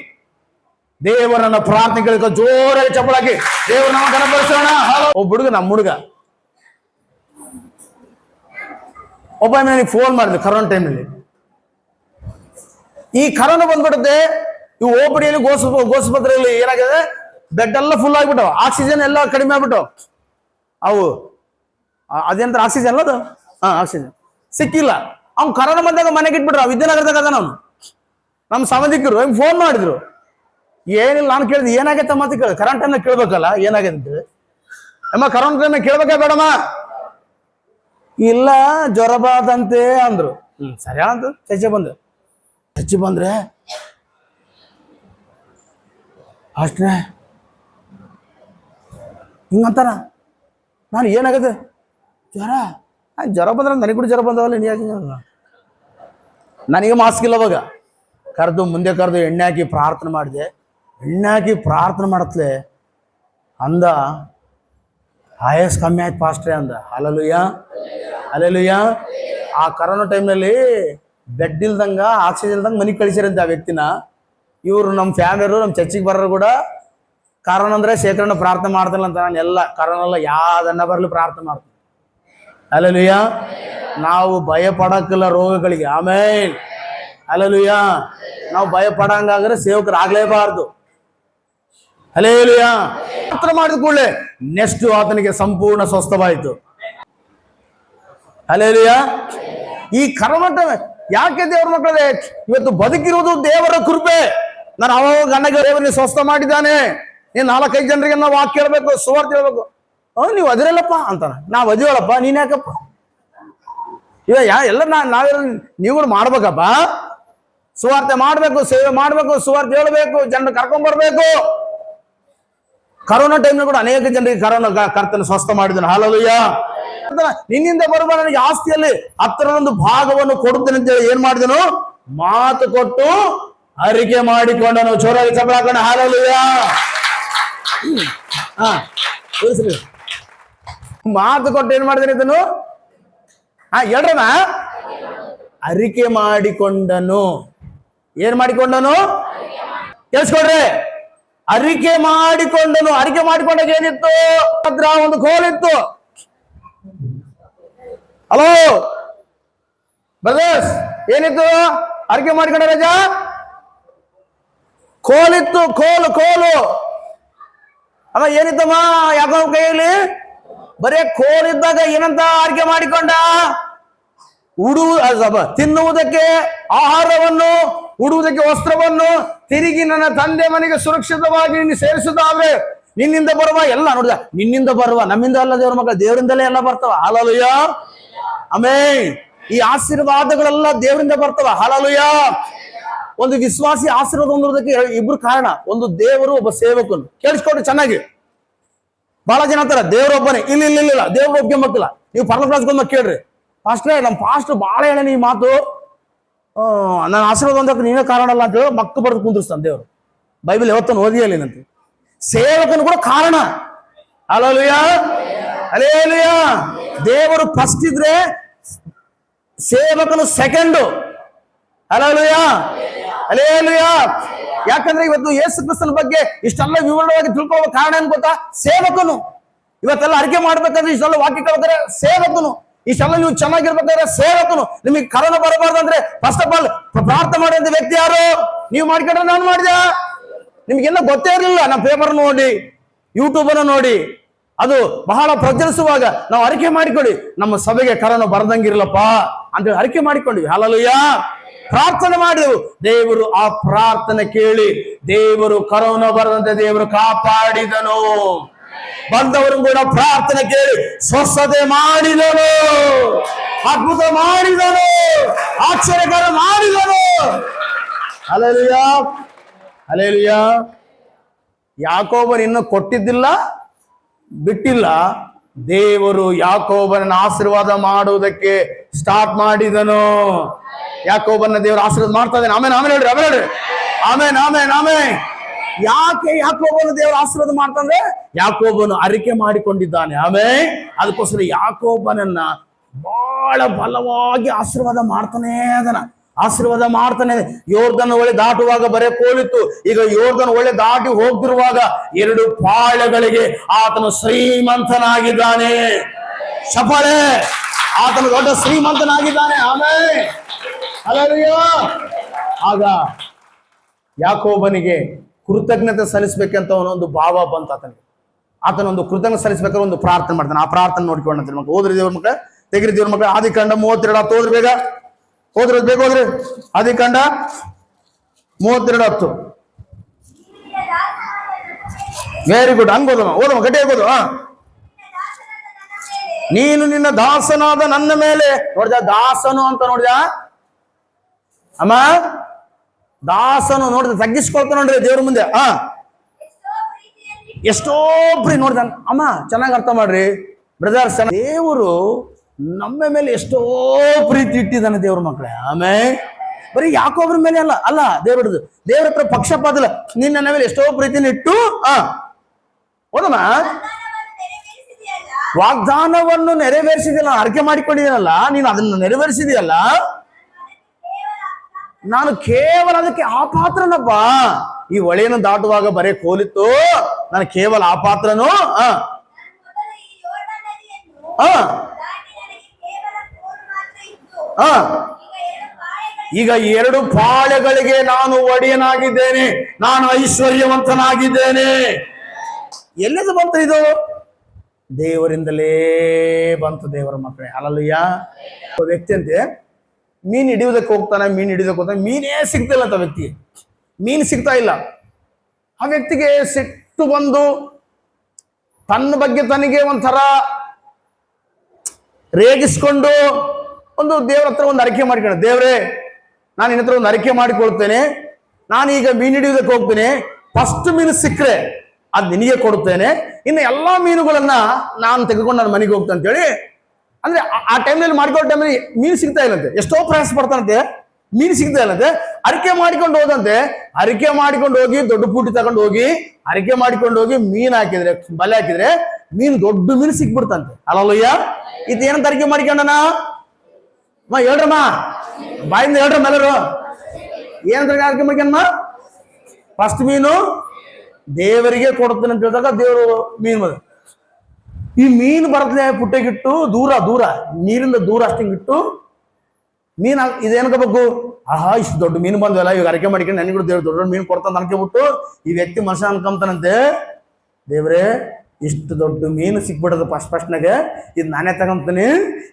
ದೇವರನ್ನ ಪ್ರಾರ್ಥನೆ ಕೇಳಿಕ ಜೋರಾಗಿ ಚಪ್ಪಳಾಕಿ ದೇವ್ರ ನಮ್ಮ ಕನಪಡಿಸೋಣ. ಒಬ್ಬ ಹುಡುಗ, ನಮ್ಮ ಹುಡುಗ ಒಬ್ಬ ನನಗೆ ಫೋನ್ ಮಾಡಿದೆ ಕರೋನಾ ಟೈಮ್ನಲ್ಲಿ. ಈ ಕರೋನಾ ಬಂದ್ಬಿಡುತ್ತೆ, ಇವು ಓಪಡಿಯಲ್ಲಿ ಗೋಸ್ಪತ್ರೆಯಲ್ಲಿ ಏನಾಗಿದೆ, ಬೆಡ್ ಎಲ್ಲ ಫುಲ್ ಆಗಿಬಿಟ್ಟು, ಆಕ್ಸಿಜನ್ ಎಲ್ಲ ಕಡಿಮೆ ಆಗ್ಬಿಟ್ಟು, ಅವು ಅದೇಂತ ಆಕ್ಸಿಜನ್ ಅಲ್ಲ ಅದು, ಆಕ್ಸಿಜನ್ ಸಿಕ್ಕಿಲ್ಲ. ಅವ್ನು ಕರೋನಾ ಬಂದಾಗ ಮನೆಗೆ ಇಟ್ಬಿಟ್ರು. ವಿದ್ಯಾನಗರದಾಗ ಅದ. ನಮ್ಮ ಸಂಬಂಧಿಕರು ಹಿಂಗೆ ಫೋನ್ ಮಾಡಿದ್ರು. ಏನಿಲ್ಲ, ನಾನು ಕೇಳಿದೆ ಏನಾಗೈತೆ ಮತ್ತೆ ಕೇಳಿ, ಕರೋನಾ ಟೈಮ್ನಾಗ ಕೇಳ್ಬೇಕಲ್ಲ ಏನಾಗೈತೆ ಅಂತೇಳಿ. ಅಮ್ಮ ಕರೋನಾ ಟೈಮ್ನಾಗ ಕೇಳ್ಬೇಕಾ ಬೇಡಮ್ಮ? ಇಲ್ಲ, ಜ್ವರ ಬಾದಂತೆ ಅಂದ್ರು. ಸರಿ ಅಂತ ಚರ್ಚೆ ಬಂದ್ರೆ ಅಷ್ಟೇ ಹಿಂಗಂತಾನ. ನಾನು ಏನಾಗತ್ತೆ ಜ್ವರ ಬಂದ್ರೆ ನನಗೆ ಕೂಡ ಜ್ವರ ಬಂದವಲ್ಲ, ನೀ ಯಾಕೆ? ನನಗೆ ಮಾಸ್ಕ್ ಇಲ್ಲ. ಅವಾಗ ಮುಂದೆ ಕರೆದು ಎಣ್ಣೆ ಹಾಕಿ ಪ್ರಾರ್ಥನೆ ಮಾಡಿದೆ. ಎಣ್ಣೆ ಹಾಕಿ ಪ್ರಾರ್ಥನೆ ಮಾಡತ್ಲೆ ಅಂದ, ಆಯಸ್ ಕಮ್ಮಿ ಆಯ್ತು ಪಾಸ್ಟ್ರೆ ಅಂದ. ಅಲ್ಲೆಲ್ಲೂಯ್ಯ. ಆ ಕರೋನಾ ಟೈಮ್ನಲ್ಲಿ ಬೆಡ್ ಇಲ್ದಂಗ, ಆಕ್ಸಿಜನ್ ಇಲ್ದಂಗೆ ಮನೆಗೆ ಕಳಿಸಿರಂತೆ ಆ ವ್ಯಕ್ತಿನ. ಇವರು ನಮ್ಮ ಫ್ಯಾಮಿಲಿಯವರು, ನಮ್ಮ ಚರ್ಚಿಗೆ ಬರೋರು ಕೂಡ ಕರೋನಾ ಅಂದರೆ ಶೇಖರಣ ಪ್ರಾರ್ಥನೆ ಮಾಡ್ತಿಲ್ಲ ಅಂತ. ನಾನು ಎಲ್ಲ ಕರೋನಾ ಎಲ್ಲ ಯಾವ್ದನ್ನ ಬರಲಿ ಪ್ರಾರ್ಥನೆ ಮಾಡ್ತೀನಿ. ಅಲ್ಲೆಲ್ಲೂಯ್ಯ. ನಾವು ಭಯ ಪಡಕ್ಕಿಲ್ಲ ರೋಗಗಳಿಗೆ. ಆಮೇಲೆ ಅಲ್ಲೆಲ್ಲೂಯ್ಯ. ನಾವು ಭಯ ಪಡಂಗಾದ್ರೆ ಸೇವಕರು ಆಗ್ಲೇಬಾರ್ದು. ಅಲ್ಲೆಲ್ಲೂಯ್ಯ. ಪ್ರಾರ್ಥನೆ ಮಾಡಿದ ಕೂಡಲೇ ನೆಕ್ಸ್ಟ್ ಆತನಿಗೆ ಸಂಪೂರ್ಣ ಸ್ವಸ್ಥವಾಯಿತು. ಅಲ್ಲೆಲ್ಲೂಯ್ಯ. ಈ ಕರೋನಾ ಟೈಮ್ ಯಾಕೆ ದೇವರ ಮಕ್ಕಳೇ ಇವತ್ತು ಬದುಕಿರುವುದು ದೇವರ ಕೃಪೆ. ನಾನು ಅವಾಗ ಗಂಡಗೆ ದೇವರನ್ನ ಸ್ವಸ್ಥ ಮಾಡಿದ್ದಾನೆ. ನೀನು 4-5 ಜನರಿಗೆ ನಾವು ವಾಕ್ಯ ಹೇಳ್ಬೇಕು, ಸುವಾರ್ತೆ ಹೇಳ್ಬೇಕು. ನೀವು ಅದಿರಲ್ಲಪ್ಪ ಅಂತಾನ. ನಾವು ಅದಿವಲ್ಲಪ್ಪ, ನೀನ್ ಯಾಕಪ್ಪ? ಎಲ್ಲ ನಾವೆಲ್ಲ ನೀವು ಮಾಡ್ಬೇಕಪ್ಪ. ಸುವಾರ್ತೆ ಮಾಡ್ಬೇಕು, ಸೇವೆ ಮಾಡ್ಬೇಕು, ಸುವಾರ್ತೆ ಹೇಳ್ಬೇಕು, ಜನರು ಕರ್ಕೊಂಡ್ಬರ್ಬೇಕು. ಕರೋನಾ ಟೈಮ್ ಕೂಡ ಅನೇಕ ಜನರಿಗೆ ಕರ್ತನ ಸ್ವಸ್ಥ ಮಾಡಿದನು. ಹಲ್ಲೆಲೂಯಾ. ನಿನ್ನಿಂದ ಬರುವ ನನಗೆ ಆಸ್ತಿಯಲ್ಲಿ 10ರ ಭಾಗವನ್ನು ಕೊಡುತ್ತೇನೆ ಅಂತೇಳಿ ಏನ್ ಮಾಡಿದನು? ಮಾತು ಕೊಟ್ಟು ಅರಿಕೆ ಮಾಡಿಕೊಂಡನು. ಚೋರಾಗಿ ಚಪ್ಪಳ ಹಾಕೋಣ. ಹಲ್ಲೆಲೂಯಾ. ಮಾತು ಕೊಟ್ಟು ಏನ್ ಮಾಡಿದನು ಇದನ್ನು? ಹೇಳ್ರಮ್ಮ. ಅರಿಕೆ ಮಾಡಿಕೊಂಡನು. ಏನ್ ಮಾಡಿಕೊಂಡನು? ಕೇಳಿಸ್ಕೊಡ್ರಿ. ಅರಿಕೆ ಮಾಡಿಕೊಂಡನು. ಅರಿಕೆ ಮಾಡಿಕೊಂಡಾಗ ಏನಿತ್ತು? ಒಂದು ಕೋಲಿತ್ತು. ಹಲೋ ಬ್ರದರ್ಸ್, ಏನಿತ್ತು? ಅರಿಕೆ ಮಾಡಿಕೊಂಡ ರಜಾ ಕೋಲಿತ್ತು. ಕೋಲು ಅಮ್ಮ ಏನಿತ್ತಮ್ಮ? ಯಾಕೋ ಕೈಯಲ್ಲಿ ಬರೇ ಕೋಲಿದ್ದಾಗ ಏನಂತ ಅರಿಕೆ ಮಾಡಿಕೊಂಡ? ತಿನ್ನುವುದಕ್ಕೆ ಆಹಾರವನ್ನು, ಉಡುವುದಕ್ಕೆ ವಸ್ತ್ರವನ್ನು, ತಿರುಗಿ ನನ್ನ ತಂದೆ ಮನೆಗೆ ಸುರಕ್ಷಿತವಾಗಿ ನಿನ್ನ ಸೇರಿಸುತ್ತಾದ್ರೆ ನಿನ್ನಿಂದ ಬರುವ ಎಲ್ಲ ನೋಡಿದ. ನಿನ್ನಿಂದ ಬರುವ, ನಮ್ಮಿಂದ ಅಲ್ಲ ದೇವ್ರ ಮಕ್ಕಳ, ದೇವರಿಂದಲೇ ಎಲ್ಲ ಬರ್ತಾವ. ಹಲ್ಲೆಲೂಯಾ. ಆಮೆನ್. ಈ ಆಶೀರ್ವಾದಗಳೆಲ್ಲ ದೇವರಿಂದ ಬರ್ತಾವ. ಹಲ್ಲೆಲೂಯಾ. ಒಂದು ವಿಶ್ವಾಸಿ ಆಶೀರ್ವಾದ ಹೊಂದುವುದಕ್ಕೆ ಇಬ್ರು ಕಾರಣ, ಒಂದು ದೇವರು, ಒಬ್ಬ ಸೇವಕನು. ಕೇಳಿಸ್ಕೊಡ್ರಿ ಚೆನ್ನಾಗಿ. ಬಹಳ ಜನ ಅಂತಾರ ದೇವರೊಬ್ಬನೇ. ಇಲ್ಲ, ದೇವ್ರ ಒಬ್ಬ ಮಕ್ಕಳ. ನೀವು ಪರ್ಲಕ್ಲಾಸ್ಗೊಂದು ಕೇಳ್ರಿ, ಪಾಸ್ಟ್ರೇ ನಮ್ಮ ಪಾಸ್ಟರ್ ಬಹಳ ಹೇಳೇನಿ ಈ ಮಾತು, ನನ್ನ ಆಶೀರ್ವಾದ ಹೊಂದಕ್ಕೆ ನೀವೇ ಕಾರಣ ಅಲ್ಲ ಅಂತ ಹೇಳಿ ಮಕ್ಕ ಬರೆದು ಕುಂದಿರ್ತಾನೆ ದೇವರು. ಬೈಬಲ್ ಯಾವತ್ತನ್ನು ಓದಿಯಲ್ಲೇನಂತೆ. ಸೇವಕನು ಕೂಡ ಕಾರಣ. Hallelujah, hallelujah. ದೇವರು ಫಸ್ಟ್ ಇದ್ರೆ ಸೇವಕನು ಸೆಕೆಂಡು. Hallelujah, hallelujah. ಯಾಕಂದ್ರೆ ಇವತ್ತು ಯೇಸು ಕ್ರಿಸ್ತನ ಬಗ್ಗೆ ಇಷ್ಟೆಲ್ಲ ವಿವರವಾಗಿ ತಿಳ್ಕೊಳ್ಳೋ ಕಾರಣ ಏನ್ ಗೊತ್ತಾ? ಸೇವಕನು. ಇವತ್ತೆಲ್ಲ ಅರಿಕೆ ಮಾಡ್ಬೇಕಾದ್ರೆ ಇಷ್ಟೆಲ್ಲ ವಾಕ್ಯ ಕೇಳ್ಬೇಕಾದ್ರೆ ಸೇವಕನು, ಇಷ್ಟೆಲ್ಲ ನೀವು ಚೆನ್ನಾಗಿರ್ಬೇಕಾದ್ರೆ ಸೇವಕನು. ನಿಮಗೆ ಕರೋನಾ ಬರಬಾರ್ದಂದ್ರೆ ಫಸ್ಟ್ ಆಫ್ ಆಲ್ ಪ್ರಾರ್ಥನೆ ಮಾಡಿದ ವ್ಯಕ್ತಿ ಯಾರು? ನೀವು ಮಾಡ್ಕೊಂಡ್ರೆ ನಾನು ಮಾಡಿದ. ನಿಮ್ಗೆಲ್ಲ ಗೊತ್ತೇ ಇರಲಿಲ್ಲ. ನಮ್ಮ ಪೇಪರ್ ನೋಡಿ, ಯೂಟ್ಯೂಬ್ ಅನ್ನು ನೋಡಿ, ಅದು ಬಹಳ ಪ್ರಚರಿಸುವಾಗ ನಾವು ಅರಿಕೆ ಮಾಡಿಕೊಳ್ಳಿ, ನಮ್ಮ ಸಭೆಗೆ ಕರೋನಾ ಬರದಂಗಿರಲಪ್ಪ ಅಂತ ಅರಿಕೆ ಮಾಡಿಕೊಂಡ್ವಿ. ಹಲ್ಲೆಲೂಯಾ. ಪ್ರಾರ್ಥನೆ ಮಾಡಿದೆವು. ದೇವರು ಆ ಪ್ರಾರ್ಥನೆ ಕೇಳಿ ದೇವರು ಕರೋನಾ ಬರದಂತೆ ದೇವರು ಕಾಪಾಡಿದನು. ಬಂದವರು ಕೂಡ ಪ್ರಾರ್ಥನೆ ಕೇಳಿ ಸ್ವಸ್ಥತೆ ಮಾಡಿದನು, ಅದ್ಭುತ ಮಾಡಿದನು, ಆಶ್ಚರ್ಯಕರ ಮಾಡಿದನು. Hallelujah, hallelujah. ಯಾಕೋಬನು ಇನ್ನು ಕೊಟ್ಟಿದ್ದಿಲ್ಲ, ಬಿಟ್ಟಿಲ್ಲ. ದೇವರು ಯಾಕೋಬನ ಆಶೀರ್ವಾದ ಮಾಡುವುದಕ್ಕೆ ಸ್ಟಾರ್ಟ್ ಮಾಡಿದನು. ಯಾಕೋಬನ ದೇವರು ಆಶೀರ್ವಾದ ಮಾಡ್ತಾ ಇದ್ದಾನೆ. ಆಮೇಲೆ ಹೇಳ್ರಿ, ಆಮೇಲೆ ಯಾಕೆ ಯಾಕೋಬನ ದೇವರು ಆಶೀರ್ವಾದ ಮಾಡ್ತಂದ್ರೆ ಯಾಕೋಬನು ಅರಿಕೆ ಮಾಡಿಕೊಂಡಿದ್ದಾನೆ. ಆಮೇಲೆ ಅದಕ್ಕೋಸ್ಕರ ಯಾಕೋಬನನ್ನ ಬಹಳ ಬಲವಾಗಿ ಆಶೀರ್ವಾದ ಮಾಡ್ತಾನೆ ಯೋರ್ದನ್ ಒಳ್ಳೆ ದಾಟುವಾಗ ಬರೇ ಕೋಲಿತ್ತು. ಈಗ ಯೋರ್ದನ್ ಒಳ್ಳೆ ದಾಟಿ ಹೋಗ್ತಿರುವಾಗ 2 ಪಾಳೆಗಳಿಗೆ ಆತನು ಶ್ರೀಮಂತನಾಗಿದ್ದಾನೆ. ಚಪ್ಪಾಳೆ. ಆತನು ದೊಡ್ಡ ಶ್ರೀಮಂತನಾಗಿದ್ದಾನೆ. ಆಮೇಲೆ ಹಲ್ಲೆಲೂಯಾ. ಆಗ ಯಾಕೋಬನಿಗೆ ಕೃತಜ್ಞತೆ ಸಲ್ಲಿಸಬೇಕಂತ ಒಂದು ಭಾವ ಬಂತು ಆತನಿಗೆ. ಆತನೊಂದು ಕೃತಜ್ಞತೆ ಸಲ್ಲಿಸಬೇಕಾದ್ರೆ ಒಂದು ಪ್ರಾರ್ಥನೆ ಮಾಡ್ತಾನೆ. ಆ ಪ್ರಾರ್ಥನೆ ನೋಡ್ಕೊಂಡಂತ ಮಕ್ಕಳು ಓದ್ರಿ, ದೇವ್ರ ಮಕ್ಕಳ ತೆಗಿರಿ, ದೇವ್ರ ಮಕ್ಕಳ. ಆದಿಕಾಂಡ 32 ಓದ್ರಿ, ಬೇಗ ಹೋದ್ರಿ. ಆದಿಕಾಂಡ 32:10. Very good. ಓದಮ್ಮ ಗಟ್ಟಿಯಾಗಿ ಓದು. ನೀನು ನಿನ್ನ ದಾಸನಾದ ನನ್ನ ಮೇಲೆ, ನೋಡಿದ ದಾಸನು ಅಂತ ನೋಡಿದ ಅಮ್ಮ, ದಾಸನು ನೋಡಿದ ತಗ್ಗಿಸ್ಕೊಳ್ತಾ ನೋಡ್ರಿ ದೇವ್ರ ಮುಂದೆ. ಎಷ್ಟೋ ಪ್ರೀತಿ ನೋಡಿದ ಅಮ್ಮ. ಚೆನ್ನಾಗಿ ಅರ್ಥ ಮಾಡ್ರಿ ಬ್ರದರ್ಸ್, ದೇವರು ನಮ್ಮ ಮೇಲೆ ಎಷ್ಟೋ ಪ್ರೀತಿ ಇಟ್ಟಿದ್ದಾನೆ ದೇವ್ರ ಮಕ್ಕಳೇ. ಆಮೇಲೆ ಬರೀ ಯಾಕೋಬ್ರ ಮೇಲೆ ಅಲ್ಲ ದೇವ್ರದ್ದು. ದೇವ್ರ ಹತ್ರ ಪಕ್ಷಪಾತ ಇಲ್ಲ. ನಿನ್ನ ನನ್ನ ಮೇಲೆ ಎಷ್ಟೋ ಪ್ರೀತಿನ ಇಟ್ಟು ಹೋದಮ್ಮ ವಾಗ್ದಾನವನ್ನು ನೆರವೇರಿಸಿದಲ್ಲ, ಅರಿಕೆ ಮಾಡಿಕೊಂಡಿದ್ದೀನಲ್ಲ, ನೀನು ಅದನ್ನು ನೆರವೇರಿಸಿದೆಯಲ್ಲ. ನಾನು ಕೇವಲ ಅದಕ್ಕೆ ಆ ಪಾತ್ರನಪ್ಪ. ಈ ಹೊಳೆಯನ್ನು ದಾಟುವಾಗ ಬರೇ ಕೋಲಿತ್ತು, ನಾನು ಕೇವಲ ಆ ಪಾತ್ರನು. ಈಗ 2 ಪಾಳೆಗಳಿಗೆ ನಾನು ಒಡೆಯನಾಗಿದ್ದೇನೆ, ನಾನು ಐಶ್ವರ್ಯವಂತನಾಗಿದ್ದೇನೆ. ಎಲ್ಲಿಂದ ಬಂತು ಇದು? ದೇವರಿಂದಲೇ ಬಂತು ದೇವರ ಮಕ್ಕಳೇ. ಹಲ್ಲೆಲೂಯಾ. ವ್ಯಕ್ತಿ ಅಂತೆ ಮೀನು ಹಿಡಿಯೋದಕ್ಕೆ ಹೋಗ್ತಾನೆ, ಮೀನೇ ಸಿಗ್ತಿಲ್ಲ ಅಂತ ವ್ಯಕ್ತಿಗೆ. ಮೀನು ಸಿಗ್ತಾ ಇಲ್ಲ. ಆ ವ್ಯಕ್ತಿಗೆ ಸಿಟ್ಟು ಬಂದು ತನ್ನ ಬಗ್ಗೆ ತನಗೆ ಒಂಥರ ರೇಗಿಸ್ಕೊಂಡು ಒಂದು ದೇವ್ರ ಹತ್ರ ಒಂದು ಅರಿಕೆ ಮಾಡಿಕೊಂಡು, ದೇವ್ರೇ ನಾನು ನಿನ್ನ ಹತ್ರ ಒಂದು ಅರಿಕೆ ಮಾಡಿಕೊಳ್ತೇನೆ, ನಾನೀಗ ಮೀನು ಹಿಡಿಯೋದಕ್ಕೆ ಹೋಗ್ತೇನೆ, ಫಸ್ಟ್ ಮೀನು ಸಿಕ್ಕರೆ ಅದು ನಿನಗೆ ಕೊಡುತ್ತೇನೆ, ಇನ್ನು ಎಲ್ಲಾ ಮೀನುಗಳನ್ನ ನಾನು ತೆಗೆದುಕೊಂಡು ನನ್ನ ಮನೆಗೆ ಹೋಗ್ತೇನೆ ಅಂತೇಳಿ. ಅಂದ್ರೆ ಆ ಟೈಮ್ನಲ್ಲಿ ಮಾಡ್ಕೊಳ್ಳೋ ಟೈಮಲ್ಲಿ ಮೀನು ಸಿಗ್ತಾ ಇಲ್ಲಂತೆ. ಎಷ್ಟೋ ಪ್ರಯಾಸ ಪಡ್ತಾನಂತೆ, ಮೀನು ಸಿಗ್ತಾ ಇಲ್ಲಂತೆ. ಅರಿಕೆ ಮಾಡಿಕೊಂಡು ಹೋದಂತೆ. ಅರಿಕೆ ಮಾಡಿಕೊಂಡು ಹೋಗಿ ದೊಡ್ಡ ಪೂಟಿ ತಗೊಂಡು ಹೋಗಿ ಅರಿಕೆ ಮಾಡಿಕೊಂಡು ಹೋಗಿ ಮೀನು ಹಾಕಿದ್ರೆ, ಬಲೆ ಹಾಕಿದ್ರೆ ಮೀನು ದೊಡ್ಡ ಮೀನು ಸಿಕ್ಬಿಡ್ತಂತೆ. ಹಲ್ಲೆಲೂಯಾ. ಇದೇನಂತ ಅರಿಕೆ ಮಾಡಿಕೊಂಡನ? ಹೇಳ್ರಮ್ಮ, ಬಾಯಿಂದ ಹೇಳ್ರಮ್ಮ ಎಲ್ಲರೂ. ಏನಂತ ಅರಿಕೆ ಮಾಡ್ಕೊಂಡಮ್ಮ? ಫಸ್ಟ್ ಮೀನು ದೇವರಿಗೆ ಕೊಡ್ತೇನೆ ಅಂತ ಹೇಳಿದಾಗ ದೇವರು ಮೀನು ಬಂದ. ಈ ಮೀನು ಬರ್ತದೆ ಪುಟ್ಟೆಗಿಟ್ಟು ದೂರ ನೀರಿಂದ ದೂರ ಅಷ್ಟಂಗಿಟ್ಟು ಮೀನು ಇದೇನಕೋಬೇಕು? ಇಷ್ಟು ದೊಡ್ಡ ಮೀನು ಬಂದ್ವಲ್ಲ, ಇವಾಗ ಅರಿಕೆ ಮಾಡಿಕೊಂಡು ನನಗೂ ದೇವ್ರು ದೊಡ್ಡ ಮೀನು ಕೊಡ್ತಾನೆ ಅನ್ಕೊಬಿಟ್ಟು ಈ ವ್ಯಕ್ತಿ ಮನುಷ್ಯ ಅನ್ಕೊಂತಾನಂತೆ, ದೇವ್ರೇ ಇಷ್ಟು ದೊಡ್ಡ ಮೀನು ಸಿಕ್ಬಿಡೋದು ಫಸ್ಟ್ನಾಗೆ, ಇದು ನಾನೇ ತಗೊಂತೀನಿ,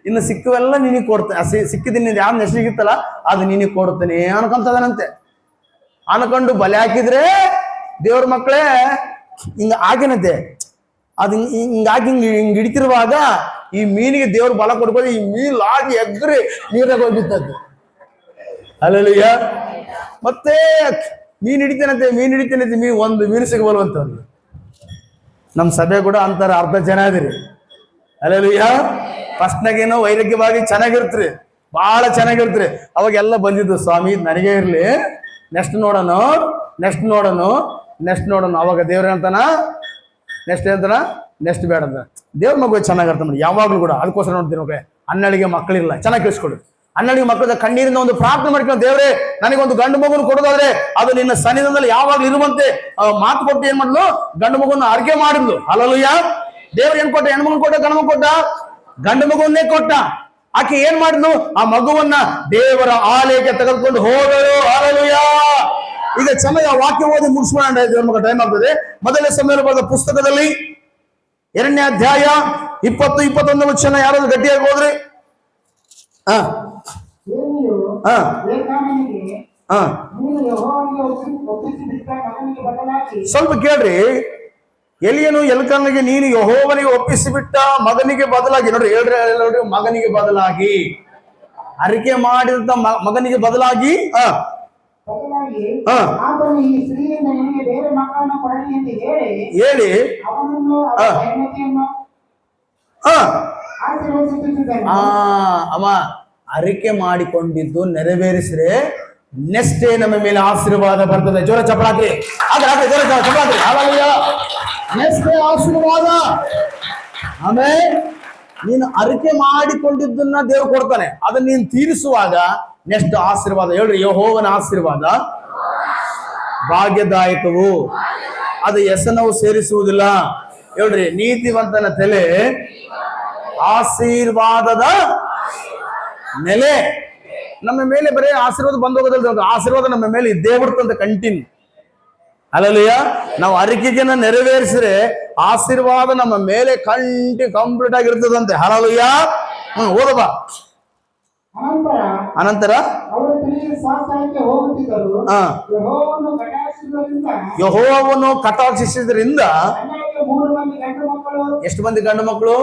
ಇನ್ನು ಸಿಕ್ಕವೆಲ್ಲ ನಿನಗೆ ಕೊಡ್ತೇನೆ, ಸಿಕ್ಕಿದ್ದೀನಿ ಯಾವ್ದು ನೆಸರಿಗಿತ್ತಲ್ಲ ಅದು ನಿನಗೆ ಕೊಡ್ತೇನೆ ಅನ್ಕೊಂತದಾನಂತೆ. ಅನ್ಕೊಂಡು ಬಲೆ ಹಾಕಿದ್ರೆ ದೇವ್ರ ಮಕ್ಕಳೇ ಹಿಂಗ ಆಗಿನಂತೆ. ಅದು ಹಿಂಗಾಗಿ ಹಿಂಗ್ ಹಿಡಿತಿರುವಾಗ ಈ ಮೀನಿಗೆ ದೇವ್ರು ಬಲ ಕೊಡ್ಬೋದು, ಈ ಮೀನು ಲಾಗಿ ಎಗ್ರಿ ನೀರಾಗ ಹೋಗಿತ್ತದ್ದು. ಹಲ್ಲೆಲೂಯಾ. ಮತ್ತೆ ಮೀನ್ ಹಿಡಿತೇನಂತೆ ಒಂದು ಮೀನು ಸಿಗಬಲ್ವಂತ ಅವ್ರಿಗೆ. ನಮ್ಮ ಸಭೆ ಕೂಡ ಅಂತಾರೆ ಅರ್ಧ ಜನ ಅದಿರಿ. ಅಲ್ಲೆಲ್ಲೂಯ್ಯ. ಫಸ್ಟ್ನಾಗೇನೋ ವೈರಾಗ್ಯವಾಗಿ ಚೆನ್ನಾಗಿರ್ತ್ರಿ, ಬಹಳ ಚೆನ್ನಾಗಿರ್ತ್ರಿ. ಅವಾಗೆಲ್ಲ ಬಂದಿದ್ದು, ಸ್ವಾಮಿ ನನಗೆ ಇರ್ಲಿ, ನೆಕ್ಸ್ಟ್ ನೋಡೋಣ. ಅವಾಗ ದೇವ್ರ ಅಂತಾನ ನೆಕ್ಸ್ಟ್ ಬೇಡ ಅಂತ. ದೇವ್ರ ಮಗು ಚೆನ್ನಾಗಿರ್ತ ನೋಡಿ ಯಾವಾಗ್ಲೂ ಕೂಡ. ಅದಕ್ಕೋಸ್ಕರ ನೋಡ್ತೀನಿ ಮಕ್ಕಳೇ, ಅಣ್ಣಳಿಗೆ ಮಕ್ಕಳಿಲ್ಲ, ಚೆನ್ನಾಗಿ ಕೇಳಿಸ್ಕೊಡು. ಅಣ್ಣಳಿಗೆ ಮಕ್ಕಳ ಕಣ್ಣೀರಿಂದ ಒಂದು ಪ್ರಾರ್ಥನೆ ಮಾಡ್ಕೊಂಡು, ದೇವ್ರೆ ನನಗೊಂದು ಗಂಡು ಮಗುನ ಕೊಡೋದಾದ್ರೆ ಅದು ನಿನ್ನ ಸನ್ನಿಧಾನದಲ್ಲಿ ಯಾವಾಗ್ಲೂ ಇರುವಂತೆ ಮಾತು ಕೊಟ್ಟು ಏನ್ ಮಾಡ್ಲು, ಗಂಡು ಮಗುನ ಆರ್ಕೆ ಮಾಡಿದ್ಲು. ಹಲ್ಲೆಲೂಯಾ. ದೇವ್ರ ಏನ್ ಕೊಟ್ಟ? ಹೆಣ್ಣು ಮಗು ಕೊಟ್ಟ, ಗಂಡು ಮಗು ಕೊಟ್ಟ? ಗಂಡು ಮಗುವನ್ನೇ ಕೊಟ್ಟ. ಆಕೆ ಏನ್ ಮಾಡಿದ್ಲು? ಆ ಮಗುವನ್ನ ದೇವರ ಆಲಯಕ್ಕೆ ತೆಗೆದುಕೊಂಡು ಹೋದರು. ಹಲ್ಲೆಲೂಯಾ. ಈಗ ಚೆನ್ನಾಗಿ ಆ ವಾಕ್ಯ ಓದಿ ಮುಗಿಸ್ಕೊಂಡ ದೇವ್ರ ಮಗ ಟೈಮ್ ಆಗ್ತದೆ. ಮೊದಲನೇ ಸಮಯದಲ್ಲಿ ಬರೆದ ಪುಸ್ತಕದಲ್ಲಿ 2ನೇ ಅಧ್ಯಾಯ 20-21 ವಚನ ಯಾರಾದ್ರೂ ಗಟ್ಟಿಯಾಗಿ ಹೋದ್ರಿ? ಸ್ವಲ್ಪ ಕೇಳ್ರಿ. ಎಲಿಯನು ಎಲ್ಕನಿಗೆ, ನೀನು ಯೆಹೋವನಿಗೆ ಒಪ್ಪಿಸಿಬಿಟ್ಟ ಮಗನಿಗೆ ಬದಲಾಗಿ, ನೋಡ್ರಿ ಹೇಳ್ರಿ, ಮಗನಿಗೆ ಬದಲಾಗಿ, ಅರಿಕೆ ಮಾಡಿದಂತ ಮಗನಿಗೆ ಬದಲಾಗಿ ಹೇಳಿ ಅವ ಅರಿಕೆ ಮಾಡಿಕೊಂಡಿದ್ದು ನೆರವೇರಿಸಿದ್ರೆ ನೆಕ್ಸ್ಟ್ ಡೇ ನಮ್ಮ ಮೇಲೆ ಆಶೀರ್ವಾದ ಬರ್ತದೆ. ಜೋರ ಚಪ್ಪಳಾಕ್ರಿ. ನೆಕ್ಸ್ಟ್ ಡೇ ಆಶೀರ್ವಾದ. ಆಮೇಲೆ ನೀನು ಅರಿಕೆ ಮಾಡಿಕೊಂಡಿದ್ದನ್ನ ದೇವ್ರು ಕೊಡ್ತಾನೆ. ಅದನ್ನ ನೀನು ತೀರಿಸುವಾಗ ನೆಕ್ಸ್ಟ್ ಆಶೀರ್ವಾದ. ಹೇಳ್ರಿ, ಯೆಹೋವನ ಆಶೀರ್ವಾದ ಭಾಗ್ಯದಾಯಕವು, ಅದು ವ್ಯಸನವು ಸೇರಿಸುವುದಿಲ್ಲ. ಹೇಳ್ರಿ, ನೀತಿವಂತನ ತಲೆ ಆಶೀರ್ವಾದದ ನೆಲೆ. ನಮ್ಮ ಮೇಲೆ ಬರೀ ಆಶೀರ್ವಾದ ಬಂದೋಗೋದಲ್ಲ, ಆಶೀರ್ವಾದ ನಮ್ಮ ಮೇಲೆ ಇದ್ದೇ ಬಿಡ್ತಂತ ಕಂಟಿನ್ಯೂ. ಹಲ್ಲೆಲೂಯಾ. ನಾವು ಅರಿಕೆಗೆ ನೆರವೇರಿಸಿದ್ರೆ ಆಶೀರ್ವಾದ ನಮ್ಮ ಮೇಲೆ ಕಂಪ್ಲೀಟ್ ಆಗಿರ್ತದಂತೆ. ಹಲ್ಲೆಲೂಯಾ. ಓದಬ. ಅನಂತರ ಯೆಹೋವನು ಕಟಾಕ್ಷಿಸಿದ್ರಿಂದ ಎಷ್ಟು ಮಂದಿ ಗಂಡು ಮಕ್ಕಳು?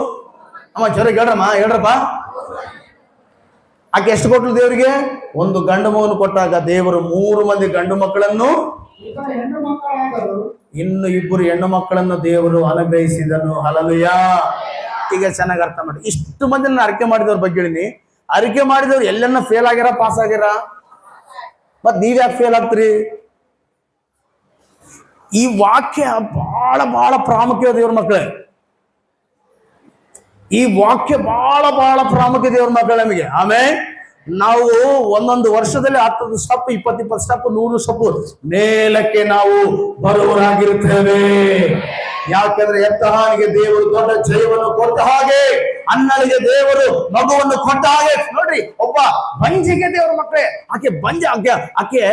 ಅಮ್ಮ ಜೋರ ಹೇಳ್ರಪ್ಪ. ಆಕೆ ಎಷ್ಟು ಕೊಟ್ಲು ದೇವರಿಗೆ? ಒಂದು ಗಂಡು ಮಗನು ಕೊಟ್ಟಾಗ ದೇವರು 3 ಮಂದಿ ಗಂಡು ಮಕ್ಕಳನ್ನು, ಇನ್ನು 2 ಹೆಣ್ಣು ಮಕ್ಕಳನ್ನು ದೇವರು ಅನುಗ್ರಹಿಸಿದನು. ಹಲ್ಲೆಲೂಯಾ. ಈಗ ಚೆನ್ನಾಗಿ ಅರ್ಥ ಮಾಡಿ. ಇಷ್ಟು ಮಂದಿನ ಅರಿಕೆ ಮಾಡಿದವ್ರ ಬಗ್ಗೆ ಹೇಳಿನಿ. ಅರಿಕೆ ಮಾಡಿದವ್ರು ಎಲ್ಲನ್ನ ಫೇಲ್ ಆಗ್ಯಾರ, ಪಾಸ್ ಆಗ್ಯಾರ? ಮತ್ ನೀವ್ಯಾಕೆ ಫೇಲ್ ಆಗ್ತೀರಿ? ಈ ವಾಕ್ಯ ಬಹಳ ಬಹಳ ಪ್ರಾಮುಖ್ಯ ದೇವ್ರ ಮಕ್ಕಳೇ. ಈ ವಾಕ್ಯ ಬಹಳ ಬಹಳ ಪ್ರಾಮುಖ್ಯ ದೇವ್ರ ಮಕ್ಕಳು ನಮಗೆ. ಆಮೇಲೆ ನಾವು ಒಂದೊಂದು ವರ್ಷದಲ್ಲಿ 10 ಸ್ಟೆಪ್, 20 ಸ್ಟೆಪ್, 100 ಸ್ಟೆಪ್ ಮೇಲಕ್ಕೆ ನಾವು ಬರುವರಾಗಿರುತ್ತೇವೆ. ಯಾಕೆಂದ್ರೆ ಎತ್ತಹಾನಿಗೆ ದೇವರು ದೊಡ್ಡ ಜಯವನ್ನು ಕೊಟ್ಟ ಹಾಗೆ, ಅಣ್ಣನಿಗೆ ದೇವರು ಮಗುವನ್ನು ಕೊಟ್ಟ ಹಾಗೆ. ನೋಡ್ರಿ, ಒಬ್ಬ ಬಂಜಿಗೆ ದೇವರ ಮಕ್ಕಳೇ, ಆಕೆ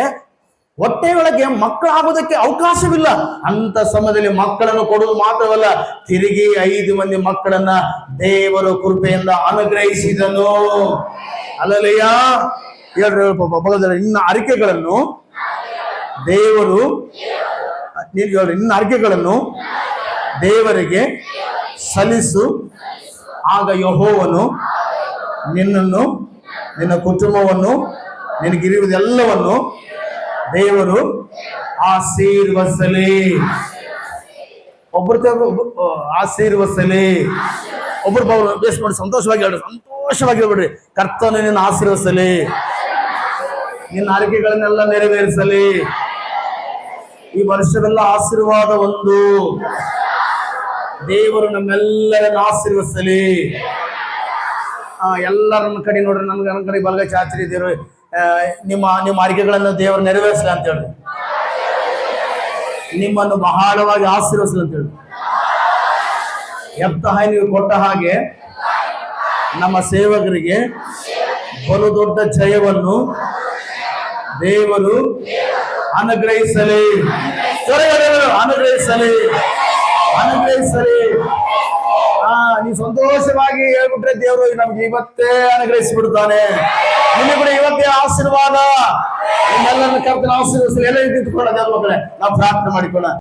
ಹೊಟ್ಟೆಯೊಳಗೆ ಮಕ್ಕಳಾಗೋದಕ್ಕೆ ಅವಕಾಶವಿಲ್ಲ. ಅಂತ ಸಮಯದಲ್ಲಿ ಮಕ್ಕಳನ್ನು ಕೊಡುವುದು ಮಾತ್ರವಲ್ಲ, ತಿರುಗಿ 5 ಮಂದಿ ಮಕ್ಕಳನ್ನ ದೇವರು ಕೃಪೆಯಿಂದ ಅನುಗ್ರಹಿಸಿದನು. ಹಲ್ಲೆಲೂಯಾ. ಇನ್ನ ಅರಿಕೆಗಳನ್ನು ದೇವರು, ಇನ್ನ ಅರಿಕೆಗಳನ್ನು ದೇವರಿಗೆ ಸಲ್ಲಿಸು, ಆಗ ಯೆಹೋವನು ನಿನ್ನನ್ನು, ನಿನ್ನ ಕುಟುಂಬವನ್ನು, ನಿನಗಿರುವುದೆಲ್ಲವನ್ನು ದೇವರು ಆಶೀರ್ವದಿಸಲಿ. ಆಶೀರ್ವದಿಸಲಿ. ಒಬ್ಬರು ಬೇಸ್ ಮಾಡಿ ಸಂತೋಷವಾಗಿ ಹೇಳ್ಬಿಡ್ರಿ, ಕರ್ತನು ನಿನ್ನ ಆಶೀರ್ವದಿಸಲಿ, ನಿನ್ನ ಆರೈಕೆಗಳನ್ನೆಲ್ಲ ನೆರವೇರಿಸಲಿ, ಈ ವರ್ಷವೆಲ್ಲ ಆಶೀರ್ವಾದ ಒಂದು ದೇವರು ನಮ್ಮೆಲ್ಲರನ್ನು ಆಶೀರ್ವದಿಸಲಿ. ಎಲ್ಲರನ್ನ ಕಡೆ ನೋಡ್ರಿ, ನನ್ನ ಕಡೆ ಬಲಗೈ ಚಾಚರಿ, ದೇವರು ನಿಮ್ಮ ಆರೈಕೆಗಳನ್ನು ದೇವರು ನೆರವೇರಿಸಲಿ ಅಂತ ಹೇಳಿ, ನಿಮ್ಮನ್ನು ಬಹಳವಾಗಿ ಆಶೀರ್ವದಿಸಲಿ ಅಂತ ಹೇಳಿ. ಎಫ್ತಾಹನಿಗೆ ನೀವು ಕೊಟ್ಟ ಹಾಗೆ ನಮ್ಮ ಸೇವಕರಿಗೆ ಬಲು ದೊಡ್ಡ ಜಯವನ್ನು ದೇವರು ಅನುಗ್ರಹಿಸಲಿ, ಅನುಗ್ರಹಿಸಲಿ, ಅನುಗ್ರಹಿಸಲಿ. ನೀವು ಸಂತೋಷವಾಗಿ ಹೇಳ್ಬಿಟ್ರೆ ದೇವರು ನಮ್ಗೆ ಇವತ್ತೇ ಅನುಗ್ರಹಿಸಿಬಿಡ್ತಾನೆ. ನಿಮಗೆ ಕೂಡ ಇವತ್ತೇ ಆಶೀರ್ವಾದ, ನಿಮ್ಮೆಲ್ಲರನ್ನ ಕರ್ತನ ಆಶೀರ್ವದಿಸಲಿ. ಎಲ್ಲ ನಿಂತ್ಕೊಳ್ಳೋಣ ದೇವ್ರ ಮಕ್ಕಳೇ, ನಾವು ಪ್ರಾರ್ಥನೆ ಮಾಡಿಕೊಳ್ಳೋಣ.